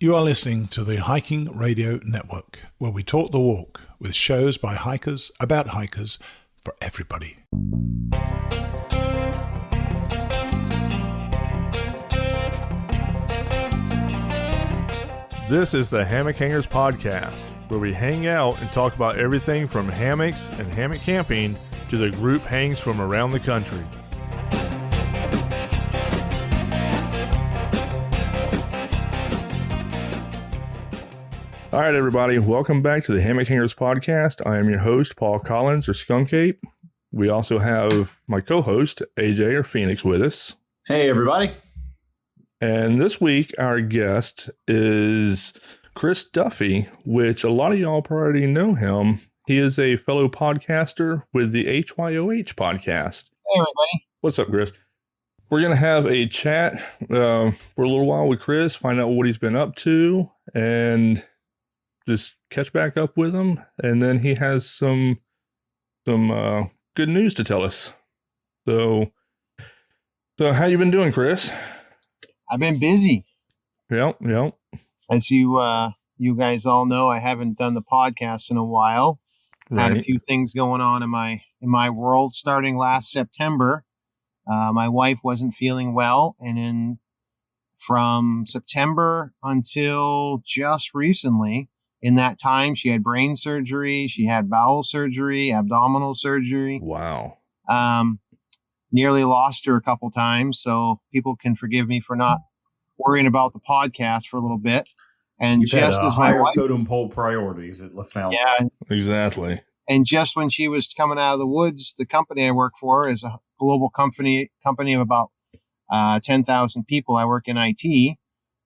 You are listening to the Hiking Radio Network, where we talk the walk with shows by hikers about hikers for everybody. This is the Hammock Hangers Podcast, where we hang out and talk about everything from hammocks and hammock camping to the group hangs from around the country. All right, everybody. Welcome back to the Hammock Hangers Podcast. I am your host, Paul Collins, or Skunkape. We also have my co-host, AJ, or Phoenix, with us. Hey, everybody. And this week, our guest is Chris Duffy, which a lot of y'all probably know him. He is a fellow podcaster with the HYOH Podcast. Hey, everybody. What's up, Chris? We're going to have a chat for a little while with Chris, find out what he's been up to, and just catch back up with him. And then he has some good news to tell us. So how you been doing, Chris? I've been busy. Yep. As you guys all know, I haven't done the podcast in a while. Right. Had a few things going on in my world starting last September. My wife wasn't feeling well, and then from September until just recently, in that time, she had brain surgery, she had bowel surgery, abdominal surgery. Wow. Nearly lost her a couple times, so people can forgive me for not worrying about the podcast for a little bit. And You've just had as my higher wife, totem pole priorities, it sounds yeah, like. Exactly. and just when she was coming out of the woods, the company I work for is a global company of about 10,000 people. I work in IT,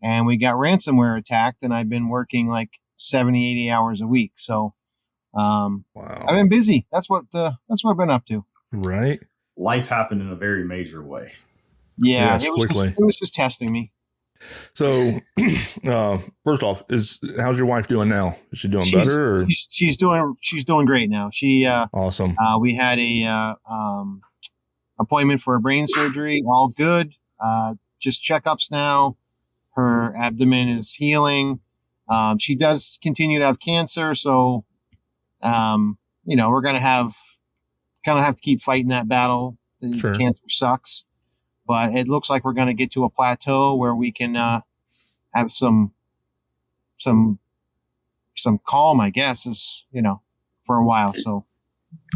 and we got ransomware attacked, and I've been working like 70, 80 hours a week. So Wow. I've been busy. That's what I've been up to. Right. Life happened in a very major way. Yeah, Yes, it was just testing me. So, first off, how's your wife doing now? Is she doing better? Or? She's doing great now. She Awesome. We had a appointment for a brain surgery. All good. Just checkups now. Her abdomen is healing. She does continue to have cancer, so we're gonna have to keep fighting that battle. Sure. Cancer sucks, but it looks like we're gonna get to a plateau where we can have some calm, I guess, for a while. So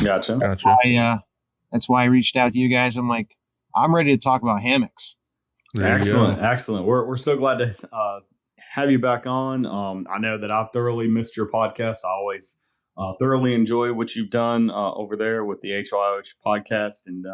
Gotcha. that's why I reached out to you guys. I'm like, I'm ready to talk about hammocks. Excellent. We're so glad to have you back on. I know that I've thoroughly missed your podcast. I always thoroughly enjoy what you've done over there with the HYOH Podcast. And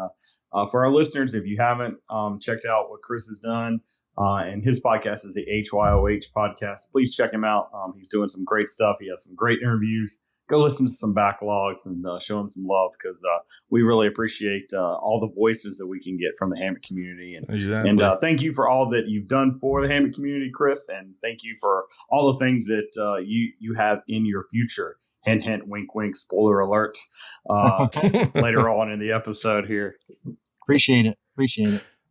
for our listeners, if you haven't checked out what Chris has done, and his podcast is the HYOH Podcast, please check him out. He's doing some great stuff. He has some great interviews. Go listen to some backlogs and show him some love, because we really appreciate all the voices that we can get from the hammock community. And, Exactly. and thank you for all that you've done for the hammock community, Chris. And thank you for all the things that you have in your future. Hint, hint, wink, wink, spoiler alert, later on in the episode here. Appreciate it.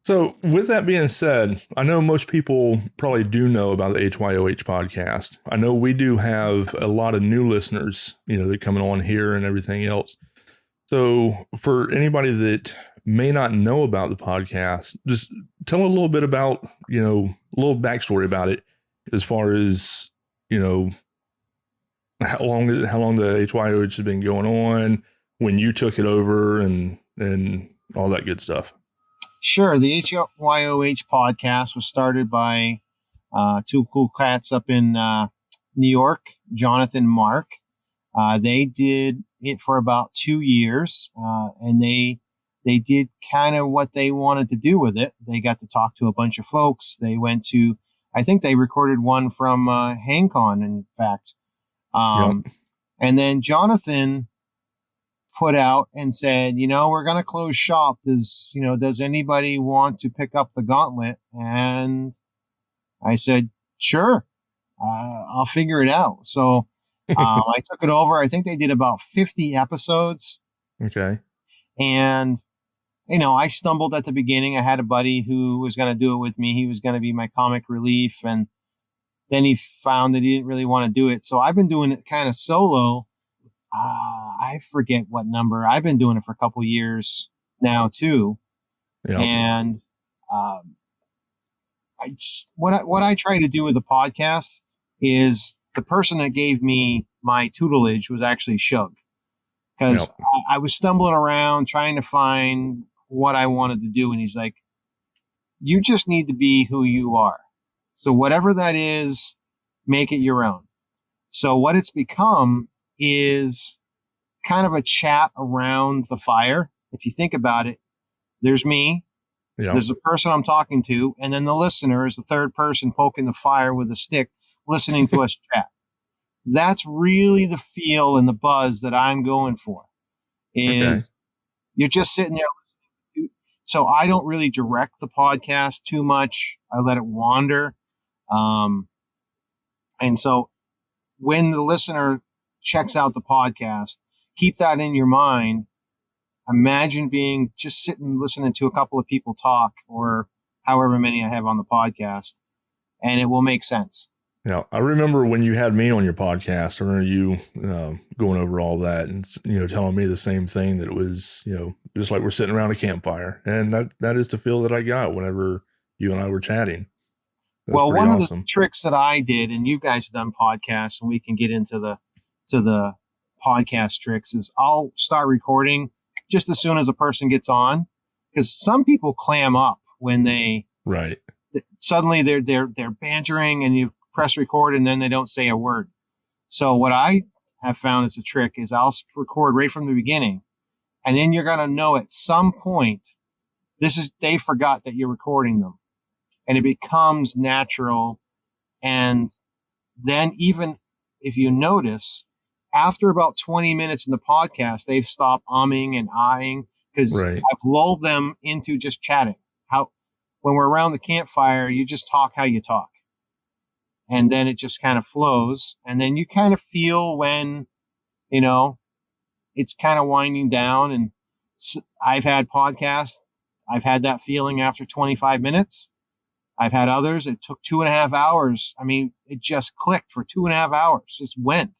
So with that being said, I know most people probably do know about the HYOH Podcast. I know we do have a lot of new listeners, that are coming on here and everything else. So for anybody that may not know about the podcast, just tell a little bit about, a little backstory about it, as far as, how long the HYOH has been going on, when you took it over, and all that good stuff. Sure. The HYOH Podcast was started by two cool cats up in New York, Jonathan and Mark. They did it for about 2 years, and they did kind of what they wanted to do with it. They got to talk to a bunch of folks. They went to, I think they recorded one from HangCon, in fact. Yep. And then Jonathan put out and said, we're going to close shop. Does anybody want to pick up the gauntlet? And I said, sure, I'll figure it out. So I took it over. I think they did about 50 episodes. Okay. And, I stumbled at the beginning. I had a buddy who was going to do it with me. He was going to be my comic relief. And then he found that he didn't really want to do it. So I've been doing it kind of solo. I forget what number. I've been doing it for a couple years now too. Yeah. And what I try to do with the podcast is the person that gave me my tutelage was actually Shug, because I was stumbling around trying to find what I wanted to do. And he's like, you just need to be who you are. So whatever that is, make it your own. So what it's become is kind of a chat around the fire. If you think about it, there's me, there's a person I'm talking to, and then the listener is the third person poking the fire with a stick, listening to us chat. That's really the feel and the buzz that I'm going for. Is you're just sitting there listening. So I don't really direct the podcast too much. I let it wander. And so when the listener checks out the podcast, keep that in your mind. Imagine being just sitting listening to a couple of people talk, or however many I have on the podcast, and it will make sense. Yeah, I remember when you had me on your podcast, I remember you going over all that and, telling me the same thing, that it was, just like we're sitting around a campfire. And that is the feel that I got whenever you and I were chatting. Well, one of the tricks that I did, and you guys have done podcasts, and we can get into the podcast tricks, is I'll start recording just as soon as a person gets on, because some people clam up when they suddenly they're bantering, and you press record and then they don't say a word. So what I have found as a trick is I'll record right from the beginning, and then you're going to know at some point they forgot that you're recording them, and it becomes natural. And then even if you notice, after about 20 minutes in the podcast, they've stopped umming and eyeing, because I've lulled them into just chatting. When we're around the campfire, you just talk how you talk. And then it just kind of flows. And then you kind of feel when, it's kind of winding down. And I've had podcasts, I've had that feeling after 25 minutes. I've had others, it took 2.5 hours. I mean, it just clicked for 2.5 hours, just went.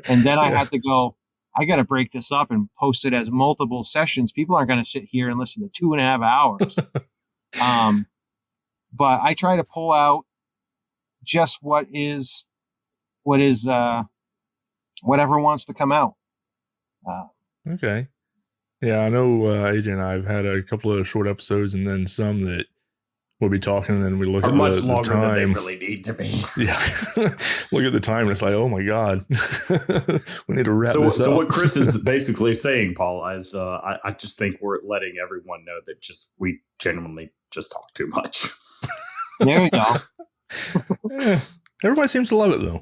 And then I had to go, I got to break this up and post it as multiple sessions. People aren't going to sit here and listen to 2.5 hours. But I try to pull out just what is whatever wants to come out. Okay. Yeah, I know AJ and I have had a couple of short episodes, and then some that we'll be talking, and then we look at much the longer time. than they really need to be. Yeah. Look at the time, and it's like, oh my God. We need to wrap this up. So what Chris is basically saying, Paul, is I just think we're letting everyone know that we genuinely just talk too much. There you go. Yeah. Everybody seems to love it, though.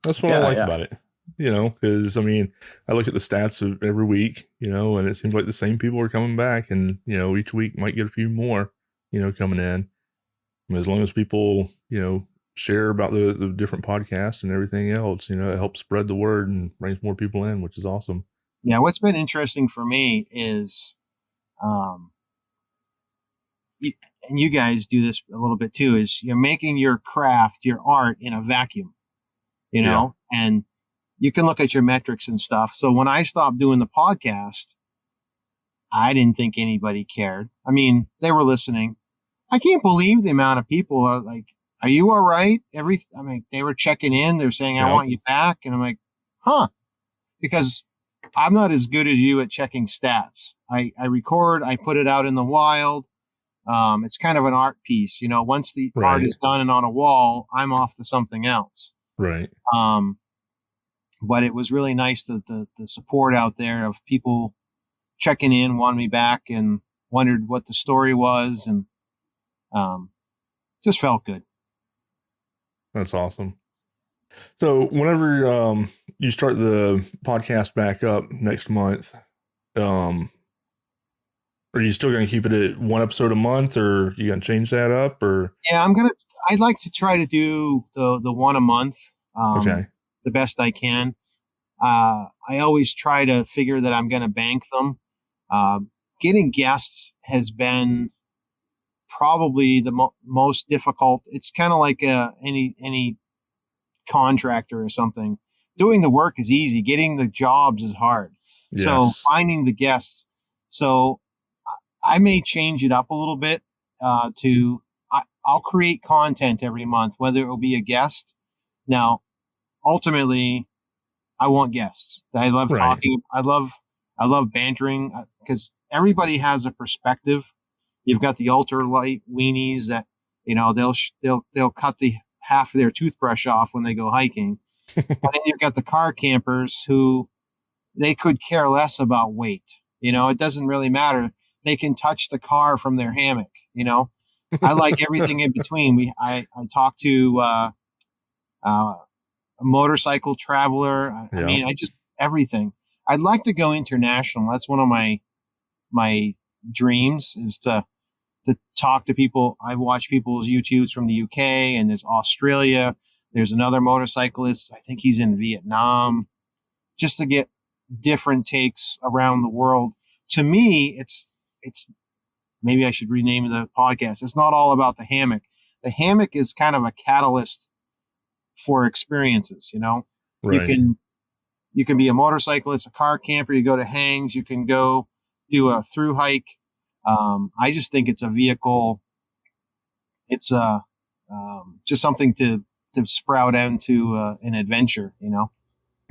That's what I like about it. Because I look at the stats of every week, and it seems like the same people are coming back, and each week might get a few more, coming in. As long as people, share about the different podcasts and everything else, it helps spread the word and brings more people in, which is awesome. Yeah, what's been interesting for me is, and you guys do this a little bit too, is you're making your craft, your art in a vacuum, and you can look at your metrics and stuff. So when I stopped doing the podcast, I didn't think anybody cared. I mean, they were listening. I can't believe the amount of people are like, are you all right? They were checking in. They're saying, I want you back. And I'm like, because I'm not as good as you at checking stats. I record, I put it out in the wild. It's kind of an art piece, once the art is done and on a wall, I'm off to something else. Right. But it was really nice that the support out there of people checking in, wanted me back, and wondered what the story was, and just felt good. That's awesome. So whenever you start the podcast back up next month, are you still going to keep it at one episode a month, or are you going to change that up? Or yeah, I'd like to try to do the one a month. The best I can. I always try to figure that I'm going to bank them. Getting guests has been probably the most difficult. It's kind of like any contractor or something. Doing the work is easy. Getting the jobs is hard. Yes. So finding the guests. So I may change it up a little bit I'll create content every month, whether it will be a guest. Now, ultimately, I want guests. I love talking. I love bantering because everybody has a perspective. You've got the ultralight weenies that, they'll cut the half of their toothbrush off when they go hiking. And then you've got the car campers who they could care less about weight. It doesn't really matter. They can touch the car from their hammock. I like everything in between. I talked to a motorcycle traveler. I mean, I just everything. I'd like to go international. That's one of my dreams is to talk to people. I've watched people's YouTubes from the UK, and there's Australia. There's another motorcyclist. I think he's in Vietnam, just to get different takes around the world. To me, it's maybe I should rename the podcast. It's not all about the hammock. The hammock is kind of a catalyst for experiences, Right. You can be a motorcyclist, a car camper, you go to hangs, you can go do a through hike. I just think it's a vehicle. It's just something to sprout into an adventure,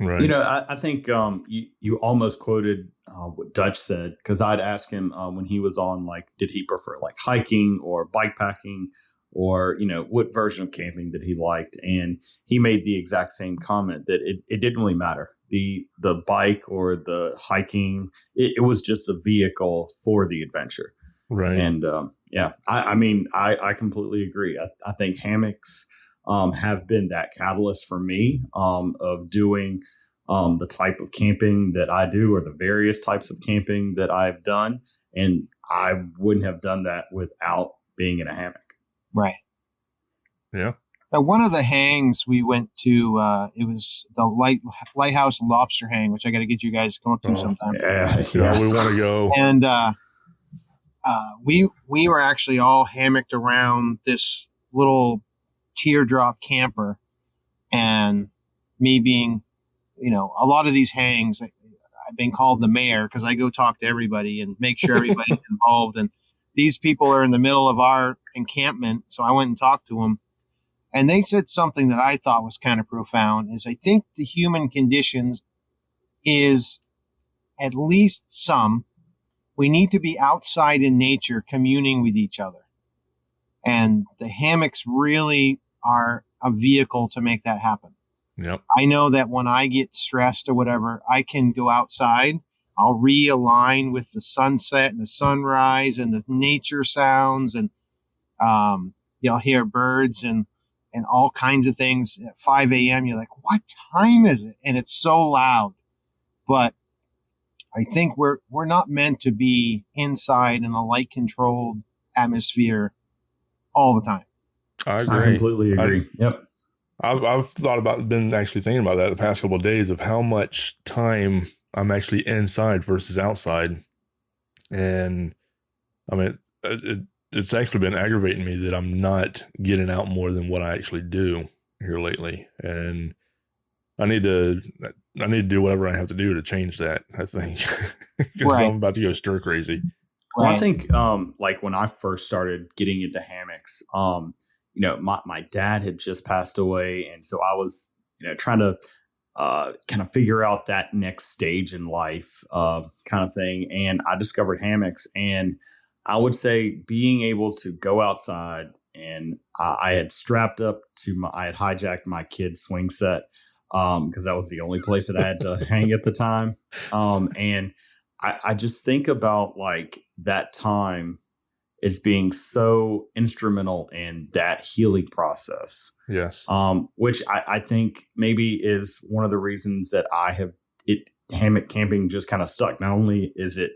Right. I think you almost quoted what Dutch said, because I'd ask him when he was on, did he prefer hiking or bikepacking, or what version of camping that he liked, and he made the exact same comment that it didn't really matter the bike or the hiking. It was just the vehicle for the adventure. Right. And I completely agree. I think hammocks have been that catalyst for me of doing the type of camping that I do, or the various types of camping that I've done. And I wouldn't have done that without being in a hammock. Right. Yeah. Now, one of the hangs we went to, it was the Lighthouse Lobster Hang, which I got to get you guys to come up to sometime. Yeah, we want to go. And we were actually all hammocked around this little teardrop camper, and me being, a lot of these hangs, I've been called the mayor because I go talk to everybody and make sure everybody's involved. And these people are in the middle of our encampment, so I went and talked to them, and they said something that I thought was kind of profound. Is I think the human conditions is at least some. We need to be outside in nature, communing with each other, and the hammocks really are a vehicle to make that happen. Yep. I know that when I get stressed or whatever, I can go outside. I'll realign with the sunset and the sunrise and the nature sounds, and you'll hear birds and all kinds of things. At 5 a.m., you're like, what time is it? And it's so loud. But I think we're not meant to be inside in a light-controlled atmosphere all the time. I agree. I completely agree. Yep. I've been actually thinking about that the past couple of days, of how much time I'm actually inside versus outside. And I mean, it's actually been aggravating me that I'm not getting out more than what I actually do here lately. And I need to do whatever I have to do to change that, I think, because I'm about to go stir crazy. Well, I think when I first started getting into hammocks, my dad had just passed away. And so I was, trying to kind of figure out that next stage in life kind of thing. And I discovered hammocks, and I would say being able to go outside, and I had strapped up I had hijacked my kid's swing set because that was the only place that I had to hang at the time. And I just think about that time as being so instrumental in that healing process. Yes. Which I think maybe is one of the reasons that hammock camping just kind of stuck. Not only is it,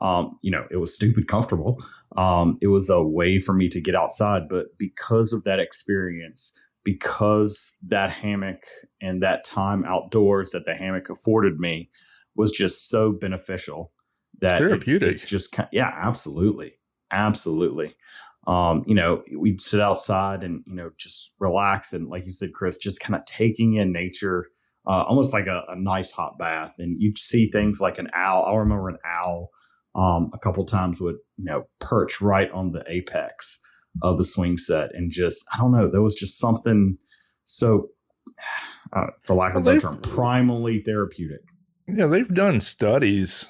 it was stupid comfortable. It was a way for me to get outside, but because of that experience, because that hammock and that time outdoors that the hammock afforded me was just so beneficial that therapeutic. It's just, absolutely. Absolutely. we'd sit outside and, just relax. And like you said, Chris, just kind of taking in nature, almost like a nice hot bath. And you'd see things like an owl. I remember an owl a couple times would, perch right on the apex of the swing set. And just, I don't know, there was just something so, for lack of a better term, primally therapeutic. Yeah, they've done studies,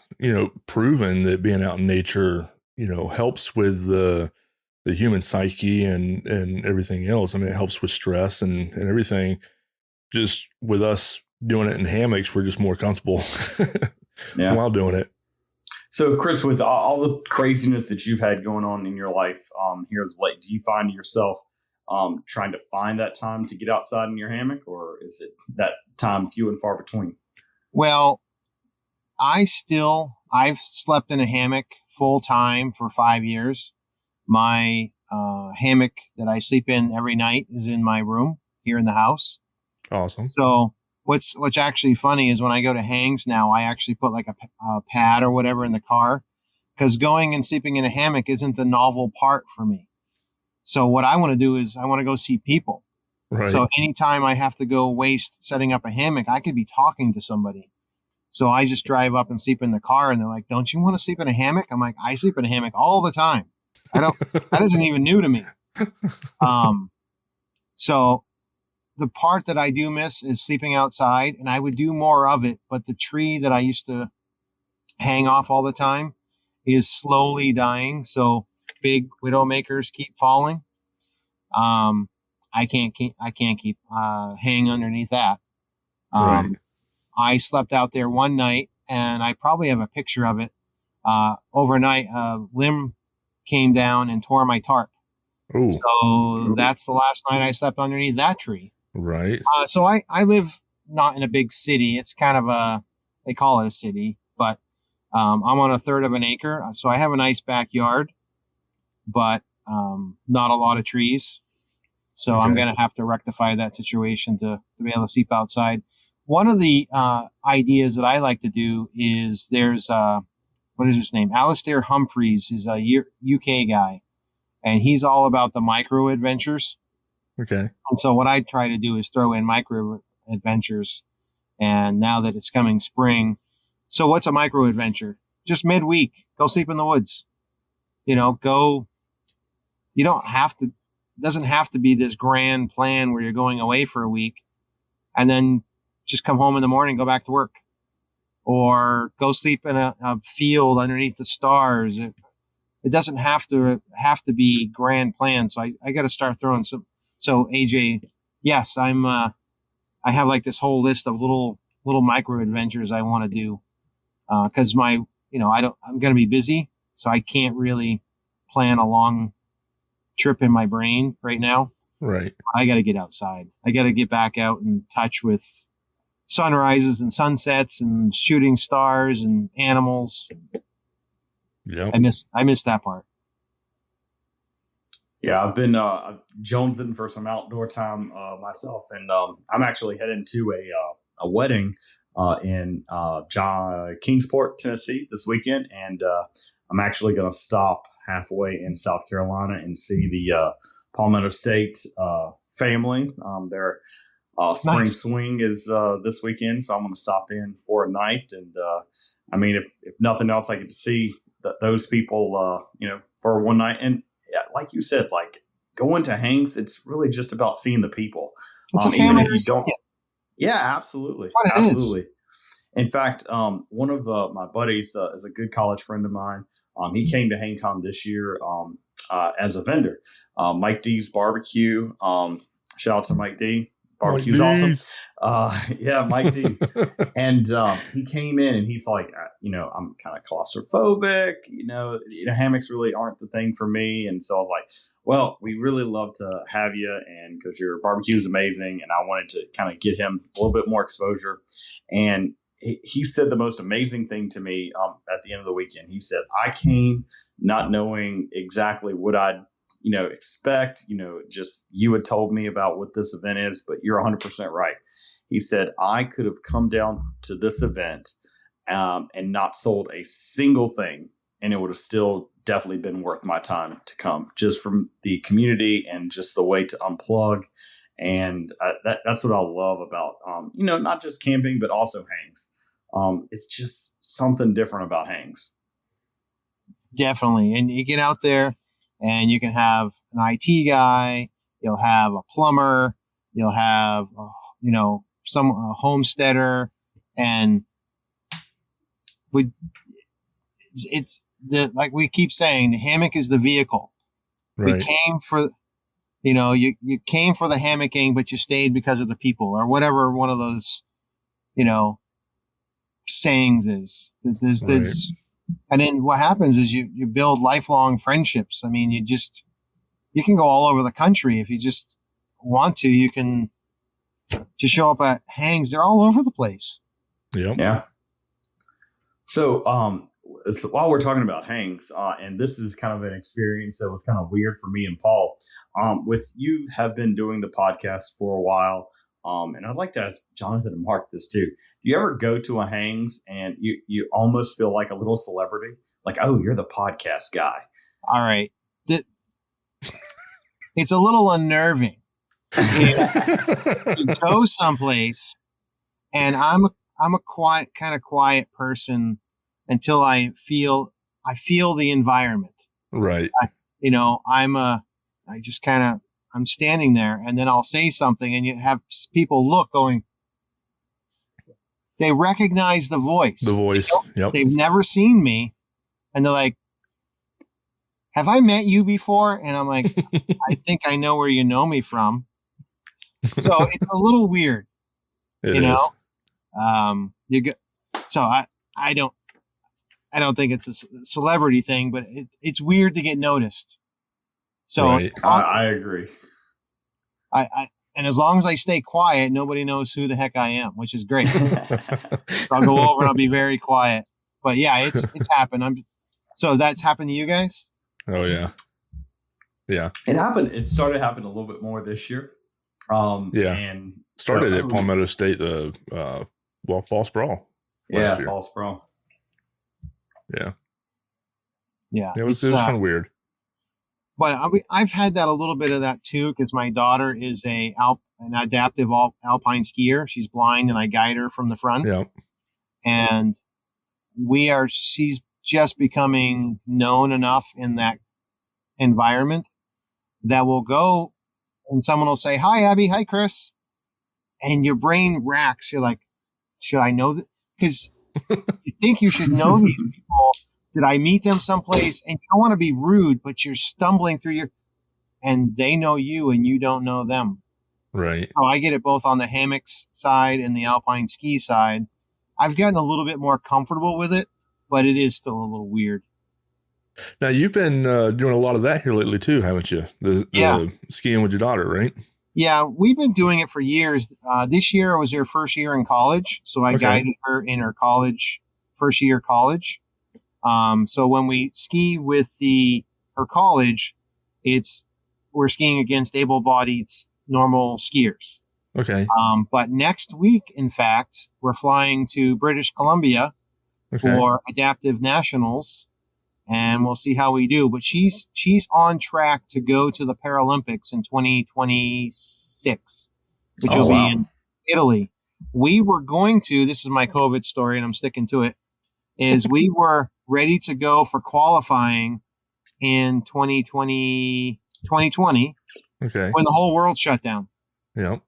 proven that being out in nature, helps with the human psyche and everything else. I mean, it helps with stress and everything. Just with us doing it in hammocks, we're just more comfortable while doing it. So, Chris, with all the craziness that you've had going on in your life here as of late, do you find yourself trying to find that time to get outside in your hammock, or is it that time few and far between? Well, I've slept in a hammock full time for 5 years. My hammock that I sleep in every night is in my room here in the house. Awesome. So what's actually funny is when I go to hangs now, I actually put like a pad or whatever in the car, because going and sleeping in a hammock isn't the novel part for me. So what I want to do is I want to go see people. Right. So anytime I have to go waste setting up a hammock, I could be talking to somebody. So I just drive up and sleep in the car, and they're like, "Don't you want to sleep in a hammock?" I'm like, "I sleep in a hammock all the time. That isn't even new to me." So the part that I do miss is sleeping outside, and I would do more of it. But the tree that I used to hang off all the time is slowly dying. So big widowmakers keep falling. I can't keep hang underneath that. Right. I slept out there one night, and I probably have a picture of it. Overnight, a limb came down and tore my tarp. Ooh. So that's the last night I slept underneath that tree. Right. So I live not in a big city. It's kind of they call it a city, but I'm on a third of an acre. So I have a nice backyard, but not a lot of trees. So Okay. I'm going to have to rectify that situation to be able to sleep outside. One of the ideas that I like to do is there's, what is his name? Alistair Humphreys is a UK guy, and he's all about the micro adventures. Okay. And so what I try to do is throw in micro adventures. And now that it's coming spring, so what's a micro adventure? Just midweek, go sleep in the woods. You don't have to, doesn't have to be this grand plan where you're going away for a week and then just come home in the morning, go back to work, or go sleep in a field underneath the stars. It doesn't have to be grand plans. So I got to start throwing some. So AJ, yes, I have like this whole list of little micro adventures I want to do. Cause I'm going to be busy. So I can't really plan a long trip in my brain right now. Right. I got to get outside. I got to get back out and touch with sunrises and sunsets and shooting stars and animals. Yeah. I miss that part. Yeah, I've been jonesing for some outdoor time myself, and I'm actually heading to a wedding in Kingsport, Tennessee this weekend, and I'm actually going to stop halfway in South Carolina and see the Palmetto State family. Their spring Nice. swing is this weekend, so I'm going to stop in for a night. And I mean, if nothing else, I get to see those people, for one night. And like you said, like going to hangs, it's really just about seeing the people. It's a Even family if you don't. reunion. Yeah, absolutely. What it is. Absolutely. In fact, one of my buddies is a good college friend of mine. He came to HangCon this year as a vendor. Mike D's Barbecue. Shout out to Mike D. Barbecue's awesome. Yeah, Mike D. And he came in and he's like, I'm kind of claustrophobic. Hammocks really aren't the thing for me. And so I was like, well, we really love to have you, and because your barbecue is amazing, and I wanted to kind of get him a little bit more exposure. And he said the most amazing thing to me at the end of the weekend. He said, I came not knowing exactly what I'd expect. Just you had told me about what this event is, but you're 100% right. He said, I could have come down to this event and not sold a single thing and it would have still definitely been worth my time to come, just from the community and just the way to unplug. And that's what I love about, not just camping, but also hangs. It's just something different about hangs. Definitely. And you get out there and you can have an IT guy, you'll have a plumber, you'll have, some homesteader, and it's like we keep saying, the hammock is the vehicle. Right. We came for, you came for the hammocking, but you stayed because of the people, or whatever one of those, sayings is. There's and then what happens is you build lifelong friendships. I mean, you can go all over the country if you just want to. You can just show up at hangs. They're all over the place. Yep. Yeah. So, while we're talking about hangs, and this is kind of an experience that was kind of weird for me and Paul, with you have been doing the podcast for a while. And I'd like to ask Jonathan and Mark this too. Do you ever go to a hangs and you almost feel like a little celebrity? Like, oh, you're the podcast guy. All right. It's a little unnerving. You go someplace, and I'm a quiet person until I feel the environment. Right. I'm standing there, and then I'll say something, and you have people look going. They recognize the voice. The voice. Yep. They've never seen me, and they're like, "Have I met you before?" And I'm like, "I think I know where you know me from." So it's a little weird, It is. So I don't think it's a celebrity thing, but it's weird to get noticed. So Right. I agree. And as long as I stay quiet, nobody knows who the heck I am, which is great. So I'll go over and I'll be very quiet. But yeah, it's happened. So that's happened to you guys? Oh yeah. Yeah. It happened. It started happening a little bit more this year. And started at Palmetto State, Fall Sprawl. Yeah, Fall Sprawl. Yeah. Yeah. It was kind of weird. But I've had that a little bit of that too, because my daughter is an adaptive alpine skier. She's blind, and I guide her from the front. Yeah. And she's just becoming known enough in that environment that we'll go and someone will say, "Hi, Abby. Hi, Chris." And your brain racks. You're like, should I know that? Because you think you should know these people. Did I meet them someplace? And you don't want to be rude, but you're stumbling through and they know you and you don't know them. Right. So I get it both on the hammocks side and the alpine ski side. I've gotten a little bit more comfortable with it, but it is still a little weird. Now, you've been doing a lot of that here lately too, haven't you? The skiing with your daughter, right? Yeah, we've been doing it for years. This year was her first year in college, so I guided her in her first year college. So when we ski with her college, we're skiing against able-bodied normal skiers. Okay. But next week, in fact, we're flying to British Columbia for adaptive nationals, and we'll see how we do. But she's on track to go to the Paralympics in 2026, which will be in Italy. We were going to, this is my COVID story, and I'm sticking to it, is we were ready to go for qualifying in 2020, when the whole world shut down. Yeah.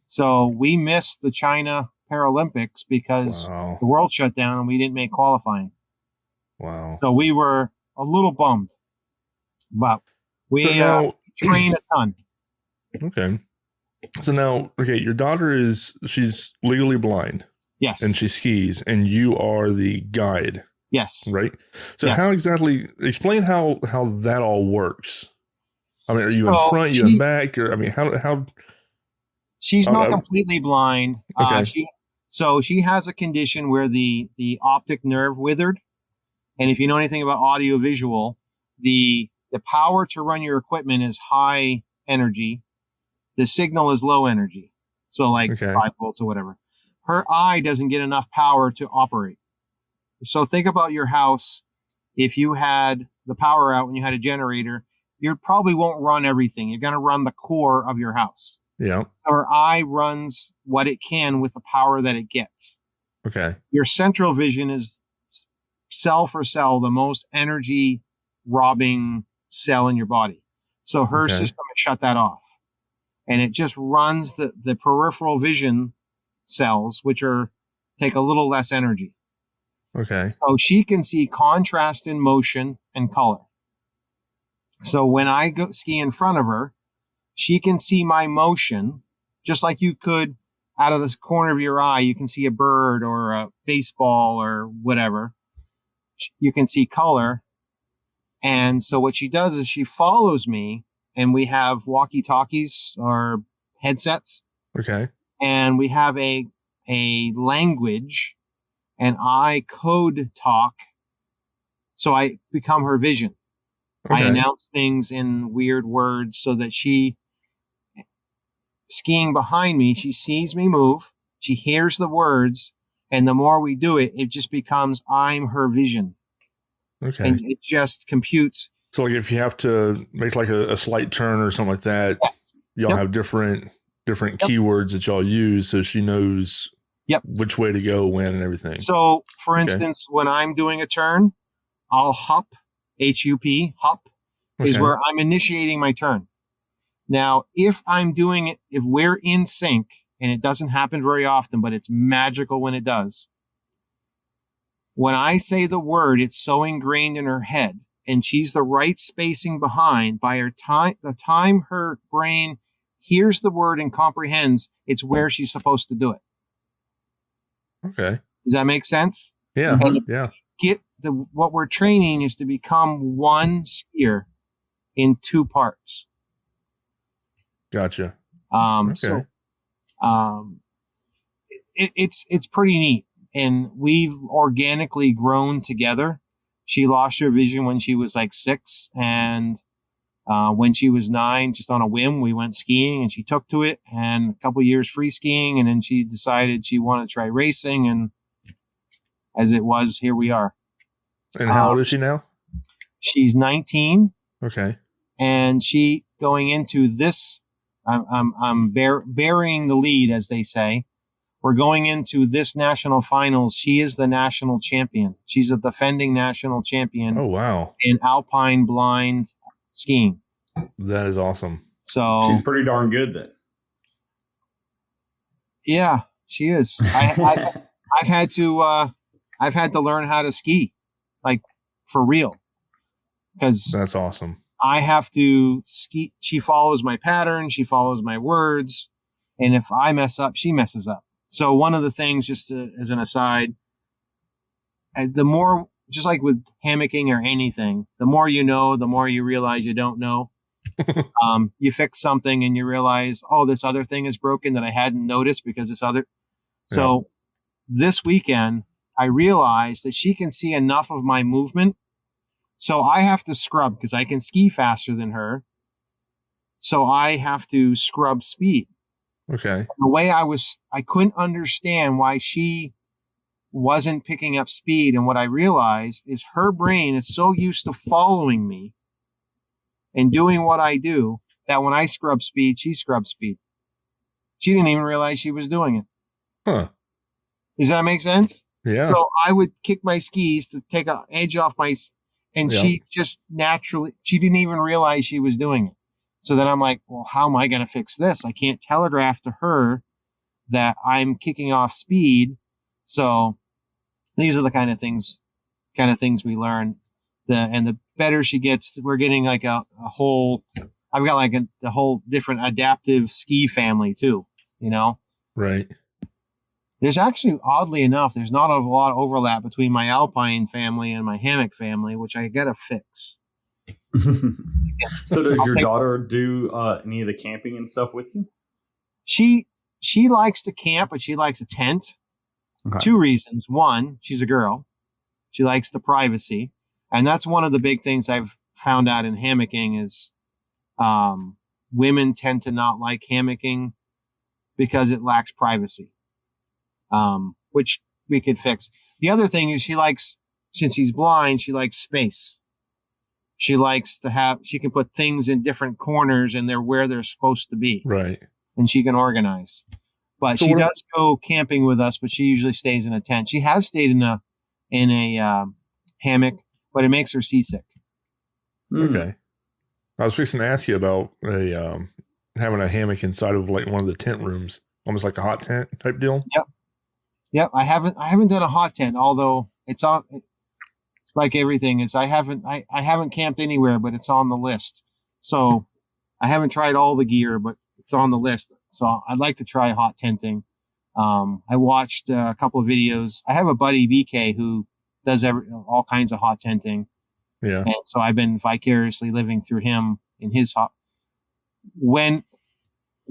So we missed the China Paralympics because the world shut down and we didn't make qualifying. Wow. So we were a little bummed, but we train a ton. Okay. So now, your daughter she's legally blind. Yes. And she skis, and you are the guide. Yes. Right? So how exactly, explain how that all works. I mean, are you in front, you in back, or, I mean, how? She's not completely blind. Okay. She has a condition where the optic nerve withered. And if you know anything about audio visual, the power to run your equipment is high energy. The signal is low energy. So 5 volts or whatever. Her eye doesn't get enough power to operate. So think about your house. if you had the power out when you had a generator, you probably won't run everything. You're going to run the core of your house. Yeah. Our eye runs what it can with the power that it gets. Okay. Your central vision is cell for cell, the most energy robbing cell in your body. So her system has shut that off. And it just runs the peripheral vision cells, which take a little less energy. Okay. So she can see contrast in motion and color. So when I go ski in front of her, she can see my motion, just like you could out of this corner of your eye. You can see a bird or a baseball or whatever. You can see color. And so what she does is she follows me, and we have walkie-talkies or headsets. Okay. And we have a language, and I code talk. So I become her vision. Okay. I announce things in weird words so that she, skiing behind me, she sees me move. She hears the words. And the more we do it, it just becomes I'm her vision. Okay. And it just computes. So like if you have to make like a slight turn or something like that, Yes. y'all have different keywords that y'all use so she knows which way to go, when, and everything. So, for instance, when I'm doing a turn, I'll hop, H-U-P, hop, is where I'm initiating my turn. Now, if I'm doing it, if we're in sync, and it doesn't happen very often, but it's magical when it does. When I say the word, it's so ingrained in her head, and she's the right spacing behind. By the time her brain hears the word and comprehends, it's where she's supposed to do it. Okay. Does that make sense? Yeah. And Yeah. what we're training is to become one skier in two parts. Gotcha. So it's pretty neat, and we've organically grown together. She lost her vision when she was like 6, and when she was 9, just on a whim, we went skiing, and she took to it, and a couple years free skiing, and then she decided she wanted to try racing, and as it was, here we are. And how old is she now? She's 19. Okay. And she going into this, I'm burying the lead, as they say. We're going into this national finals. She is the national champion. She's a defending national champion. Oh, wow. In alpine blind skiing. That is awesome. So she's pretty darn good then. Yeah, she is. I've had to learn how to ski, like for real, because that's awesome. I have to ski. She follows my pattern. She follows my words. And if I mess up, she messes up. So one of the things, just as an aside, the more, just like with hammocking or anything, the more you know, the more you realize you don't know. You fix something and you realize, oh, this other thing is broken that I hadn't noticed because this other. So this weekend, I realized that she can see enough of my movement. So I have to scrub because I can ski faster than her. So I have to scrub speed. Okay. The way I couldn't understand why she wasn't picking up speed. And what I realized is her brain is so used to following me and doing what I do that when I scrub speed, she scrubs speed. She didn't even realize she was doing it. Huh. Does that make sense? Yeah. So I would kick my skis to take an edge off and she just naturally, she didn't even realize she was doing it. So then I'm like, well, how am I going to fix this? I can't telegraph to her that I'm kicking off speed. So these are the kind of things we learn. And the better she gets, we're getting like a whole, I've got like a whole different adaptive ski family too, you know? Right. There's actually, oddly enough, there's not a lot of overlap between my alpine family and my hammock family, which I got to fix. So does your daughter do any of the camping and stuff with you? She likes to camp, but she likes a tent. Okay. 2 reasons. One, she's a girl. She likes the privacy. And that's one of the big things I've found out in hammocking is women tend to not like hammocking because it lacks privacy, which we could fix. The other thing is she likes since she's blind, she likes space. She likes to she can put things in different corners and they're where they're supposed to be. Right. And she can organize. But So she does go camping with us, but she usually stays in a tent. She has stayed in a hammock, but it makes her seasick. Okay. I was fixing to ask you about having a hammock inside of like one of the tent rooms, almost like a hot tent type deal. Yep. I haven't done a hot tent, although it's like everything is. I haven't camped anywhere, but it's on the list. So I haven't tried all the gear, but it's on the list. So I'd like to try hot tenting. I watched a couple of videos. I have a buddy, BK, who does all kinds of hot tenting. Yeah. And so I've been vicariously living through him in his hot. When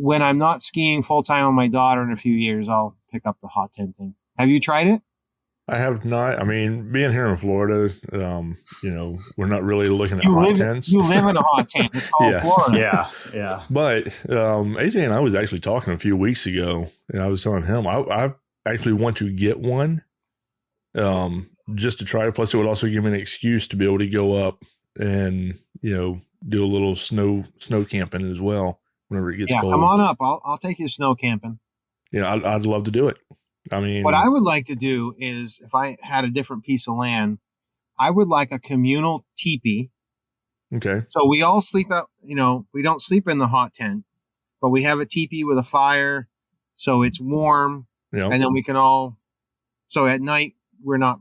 I'm not skiing full time with my daughter in a few years, I'll pick up the hot tenting. Have you tried it? I have not. I mean, being here in Florida, we're not really looking at hot tents. You live in a hot tent. It's called Yes. Florida. Yeah. But AJ and I was actually talking a few weeks ago, and I was telling him I actually want to get one just to try it. Plus, it would also give me an excuse to be able to go up and, do a little snow camping as well whenever it gets cold. Yeah, come on up. I'll take you snow camping. Yeah, I'd love to do it. I mean, what I would like to do is, if I had a different piece of land, I would like a communal teepee. Okay. So we all sleep out, we don't sleep in the hot tent, but we have a teepee with a fire. So it's warm. Yeah. And then we can so at night, we're not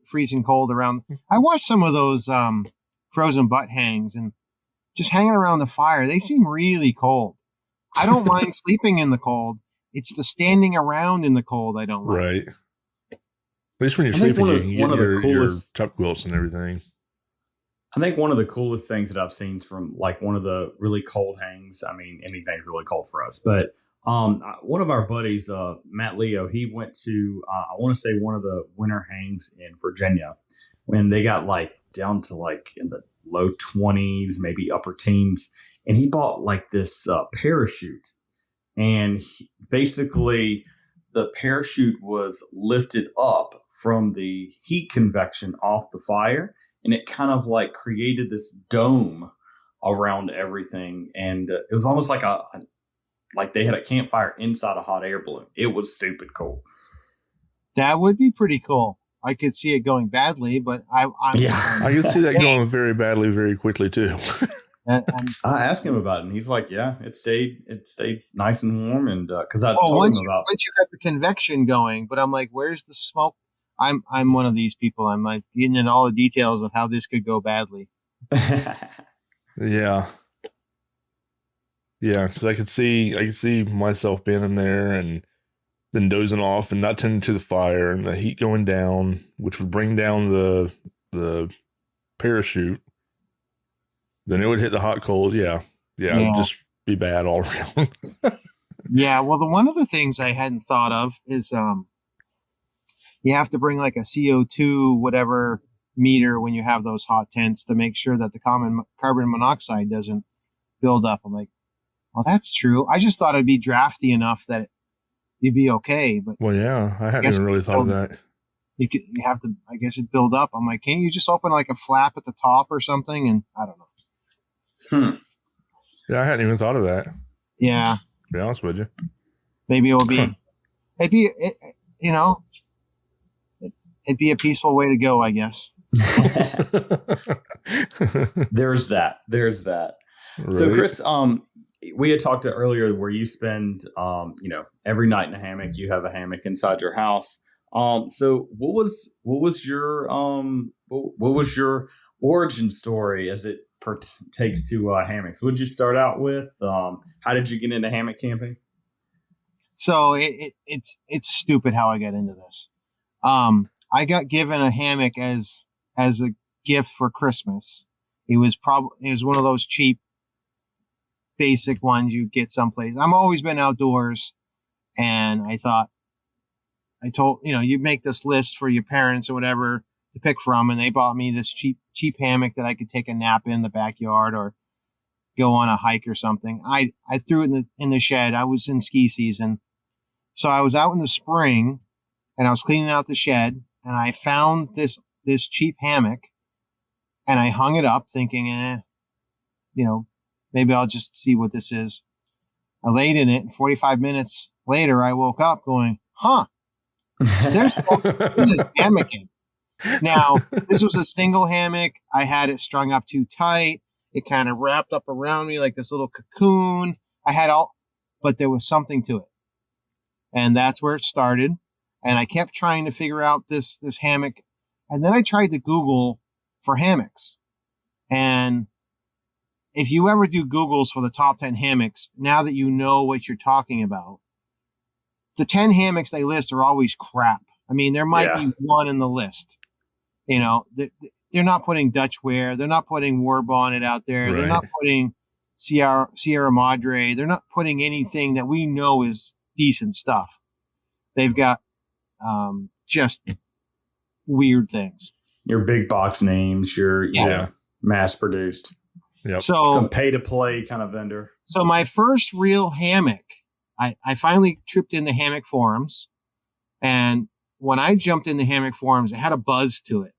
freezing cold around. I watched some of those frozen butt hangs and just hanging around the fire. They seem really cold. I don't mind sleeping in the cold. It's the standing around in the cold I don't like. Right. At least when you're sleeping, you can get your top quilts and everything. I think one of the coolest things that I've seen from like one of the really cold hangs, I mean, anything's really cold for us, but one of our buddies, Matt Leo, he went to, I want to say one of the winter hangs in Virginia when they got like down to like in the low 20s, maybe upper teens. And he bought like this parachute. And basically, the parachute was lifted up from the heat convection off the fire, and it kind of like created this dome around everything. And it was almost like like they had a campfire inside a hot air balloon. It was stupid cool. That would be pretty cool. I could see it going badly, but I could see that going very badly, very quickly too. I asked him about it, and he's like, "Yeah, it stayed nice and warm." And because I told him about once you got the convection going, but I'm like, "Where's the smoke?" I'm one of these people. I'm like getting in all the details of how this could go badly. Yeah, because I could see myself being in there and then dozing off and not tending to the fire and the heat going down, which would bring down the parachute. Then it would hit the hot cold. Yeah. It would just be bad all around. Yeah. Well, one of the things I hadn't thought of is you have to bring like a CO2 whatever meter when you have those hot tents to make sure that the carbon monoxide doesn't build up. I'm like, well, that's true. I just thought it'd be drafty enough that you'd be okay. But well, yeah, I hadn't even really thought of that. You have to, I guess, it build up. I'm like, can't you just open like a flap at the top or something? And I don't know. Yeah, I hadn't even thought of that. Yeah. To be honest with you. Maybe it'd be a peaceful way to go, I guess. There's that. Right. So Chris, we had talked earlier where you spend, every night in a hammock. You have a hammock inside your house. So what was your origin story as it takes to hammocks? What did you start out with? How did you get into hammock camping? So it's stupid how I got into this. I got given a hammock as a gift for Christmas. It was one of those cheap, basic ones you get someplace. I've always been outdoors, and I told you make this list for your parents or whatever to pick from, and they bought me this cheap hammock that I could take a nap in the backyard or go on a hike or something. I threw it in the shed. I was in ski season, so I was out in the spring and I was cleaning out the shed, and I found this this cheap hammock and I hung it up thinking, maybe I'll just see what this is. I laid in it, and 45 minutes later, I woke up going, there's this hammocking. Now, this was a single hammock. I had it strung up too tight. It kind of wrapped up around me like this little cocoon. But there was something to it. And that's where it started. And I kept trying to figure out this hammock. And then I tried to Google for hammocks. And if you ever do Googles for the top 10 hammocks, now that you know what you're talking about, the 10 hammocks they list are always crap. I mean, there might be one in the list. They're not putting Dutch wear. They're not putting War Bonnet out there. Right. They're not putting Sierra Madre. They're not putting anything that we know is decent stuff. They've got just weird things. Your big box names, your mass produced. Yep. So some pay to play kind of vendor. So my first real hammock, I finally tripped in the hammock forums. And when I jumped in the hammock forums, it had a buzz to it.